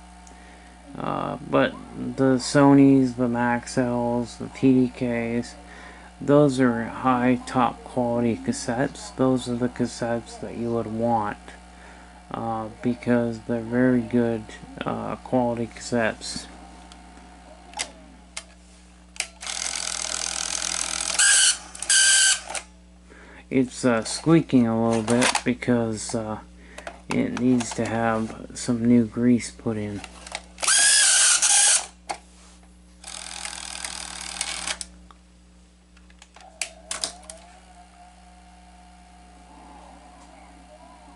But the Sonys, the Maxells, the TDKs, those are high top quality cassettes. Those are the cassettes that you would want, because they're very good quality cassettes. It's squeaking a little bit because it needs to have some new grease put in.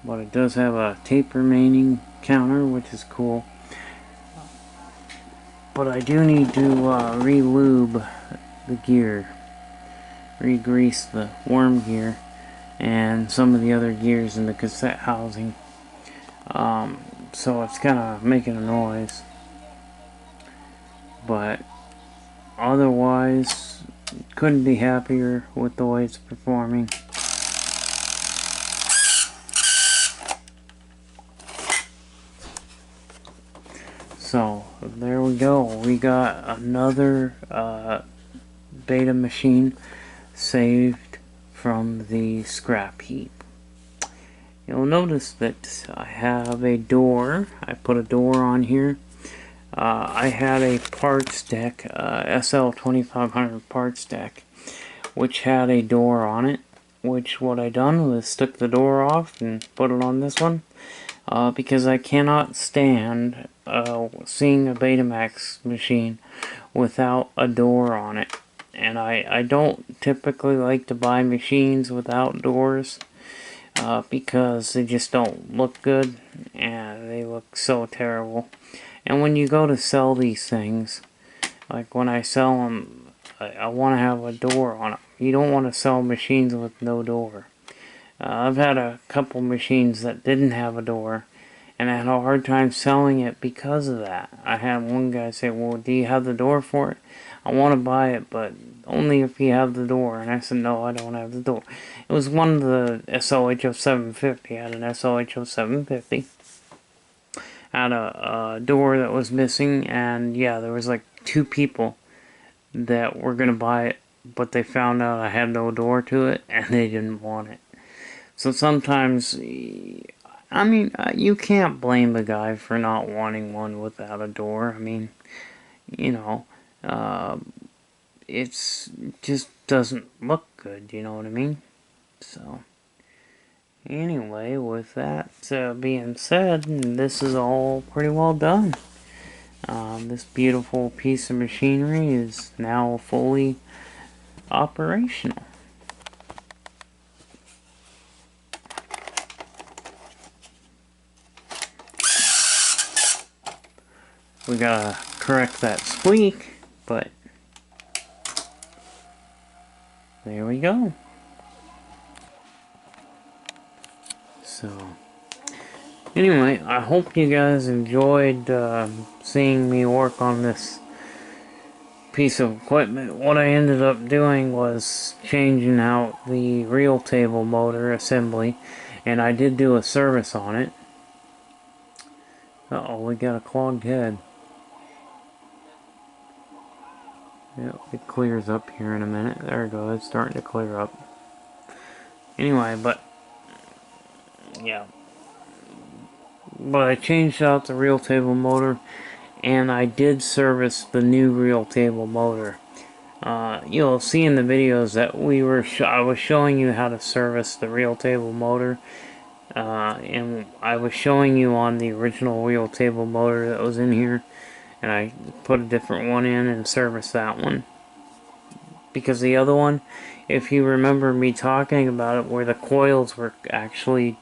But it does have a tape remaining counter, which is cool. But I do need to re-lube the gear, re-grease the worm gear and some of the other gears in the cassette housing. So it's kind of making a noise. But otherwise, couldn't be happier with the way it's performing. So there we go. We got another beta machine saved from the scrap heap. You'll notice that I have a door. I put a door on here. I had a parts deck, SL 2500 parts deck, which had a door on it. Which what I done was took the door off and put it on this one. Because I cannot stand seeing a Betamax machine without a door on it. And I don't typically like to buy machines without doors. because they just don't look good, and they look so terrible. And when you go to sell these things, like when I sell them, I want to have a door on them. You don't want to sell machines with no door. I've had a couple machines that didn't have a door, and I had a hard time selling it because of that. I had one guy say, well, do you have the door for it? I want to buy it, but only if you have the door. And I said, no, I don't have the door. It was one of the SLO 750. I had an SLO 750. Had a door that was missing, and yeah, there was like 2 people that were going to buy it, but they found out I had no door to it, and they didn't want it. So sometimes, I mean, you can't blame the guy for not wanting one without a door. I mean, you know, it's just doesn't look good, you know what I mean? So, anyway, with that being said, this is all pretty well done. This beautiful piece of machinery is now fully operational. We gotta correct that squeak, but there we go. So, anyway, I hope you guys enjoyed seeing me work on this piece of equipment. What I ended up doing was changing out the reel table motor assembly, and I did do a service on it. Uh-oh, we got a clogged head. Yep, it clears up here in a minute. There we go, it's starting to clear up. Anyway, but yeah. But I changed out the reel table motor, and I did service the new reel table motor. You'll see in the videos that I was showing you how to service the reel table motor, and I was showing you on the original reel table motor that was in here, and I put a different one in and serviced that one. Because the other one, if you remember me talking about it, where the coils were actually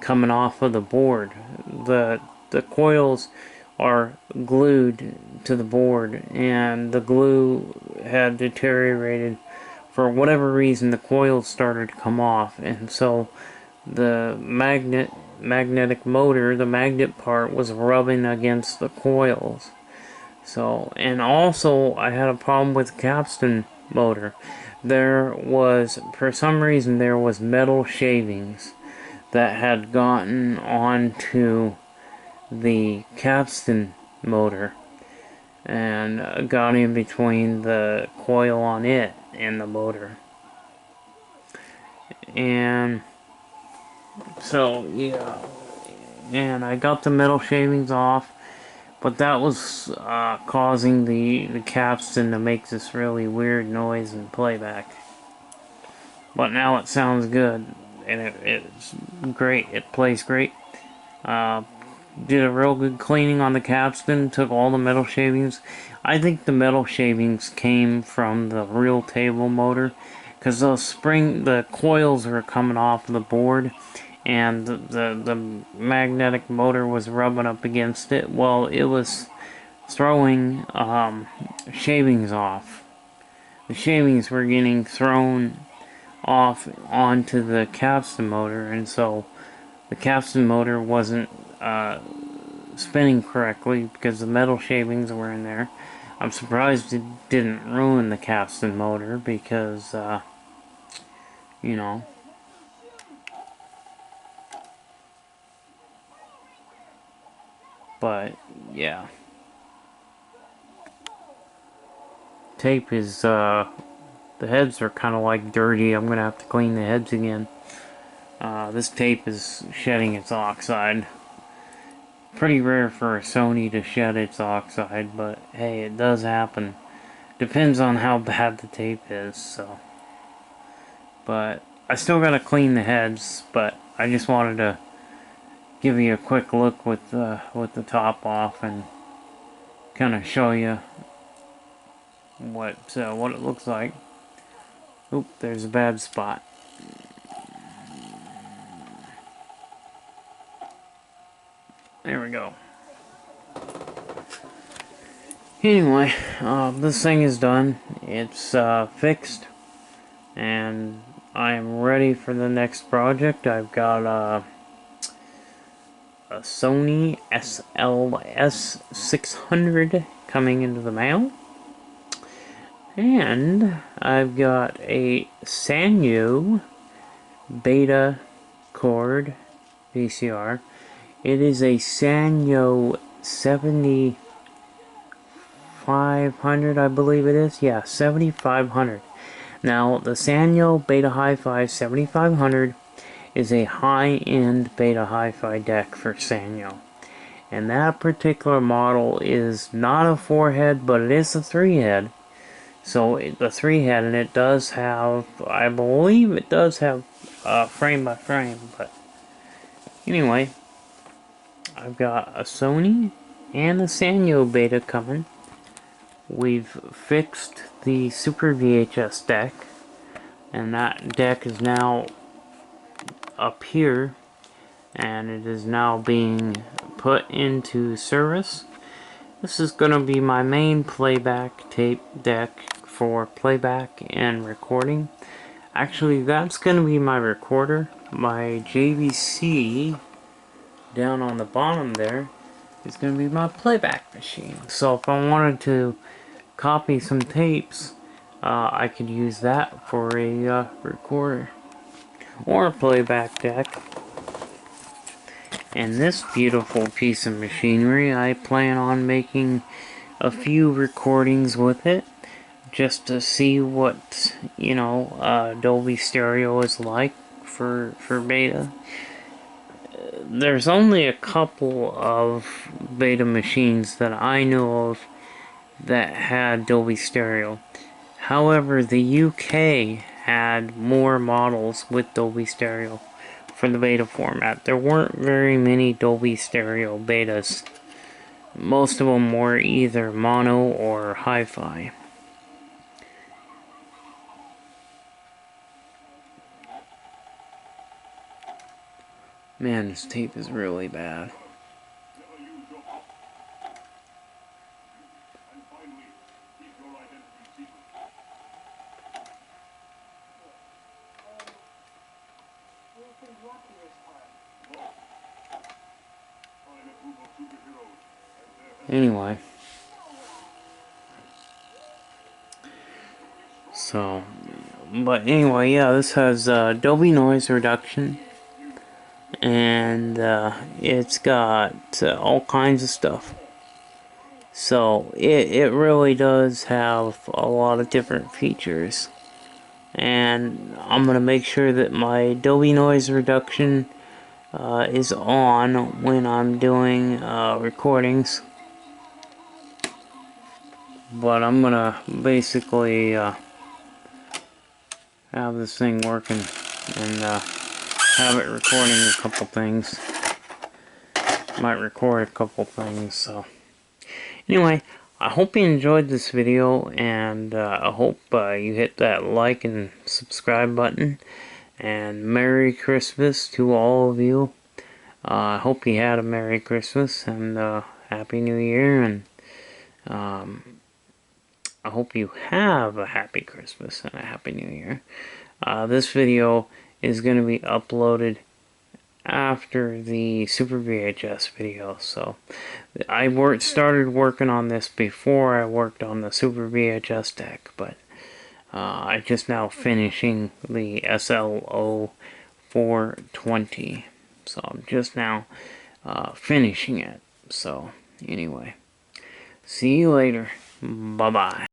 coming off of the board, the coils are glued to the board, and the glue had deteriorated. For whatever reason, the coils started to come off, and so the magnetic motor, the magnet part, was rubbing against the coils. So, and also I had a problem with the capstan motor. For some reason, there was metal shavings that had gotten onto the capstan motor and got in between the coil on it and the motor. And so, yeah, and I got the metal shavings off, but that was causing the capstan to make this really weird noise in playback. But now it sounds good, and it's great. It plays great. Did a real good cleaning on the capstan, took all the metal shavings. I think the metal shavings came from the reel table motor, because the coils were coming off the board, and the magnetic motor was rubbing up against it. Well, it was throwing shavings off. The shavings were getting thrown off onto the capstan motor, and so the capstan motor wasn't spinning correctly because the metal shavings were in there. I'm surprised it didn't ruin the capstan motor because, you know. But, yeah. Tape is, the heads are kind of like dirty. I'm going to have to clean the heads again. This tape is shedding its oxide. Pretty rare for a Sony to shed its oxide, but hey, it does happen. Depends on how bad the tape is, so. But I still gotta clean the heads, but I just wanted to give you a quick look with the top off and kind of show you what it looks like. Oop, there's a bad spot. There we go. Anyway, this thing is done. It's fixed, and I am ready for the next project. I've got a Sony SLS 600 coming into the mail, and I've got a Sanyo Beta VCR. It is a Sanyo 7500, I believe it is. Yeah, 7500. Now, the Sanyo Beta Hi-Fi 7500 is a high-end Beta Hi-Fi deck for Sanyo. And that particular model is not a 4-head, but it is a 3-head. So, the 3-head, and it does have, I believe it does have frame by frame, but anyway, I've got a Sony and a Sanyo Beta coming. We've fixed the Super VHS deck, and that deck is now up here, and it is now being put into service. This is going to be my main playback tape deck for playback and recording. Actually, that's going to be my recorder. My JVC down on the bottom there is going to be my playback machine. So if I wanted to copy some tapes, I could use that for a recorder or a playback deck. And this beautiful piece of machinery, I plan on making a few recordings with it, just to see what, you know, Dolby stereo is like for Beta. There's only a couple of Beta machines that I know of that had Dolby stereo. However, the UK had more models with Dolby stereo for the Beta format. There weren't very many Dolby stereo Betas. Most of them were either mono or hi-fi. Man, this tape is really bad. Anyway, but anyway, yeah, this has Dolby noise reduction, and it's got all kinds of stuff. So it really does have a lot of different features, and I'm gonna make sure that my Dolby noise reduction is on when I'm doing recordings. But I'm gonna basically have this thing working and have it recording a couple things. Might record a couple things. So anyway, I hope you enjoyed this video, and I hope you hit that like and subscribe button. And Merry Christmas to all of you. I hope you had a Merry Christmas and Happy New Year, and I hope you have a Happy Christmas and a Happy New Year. This video is going to be uploaded after the Super VHS video, so I started working on this before I worked on the Super VHS deck, but I just now finishing the SLO 420, so I'm just now finishing it. So anyway, see you later. Bye bye.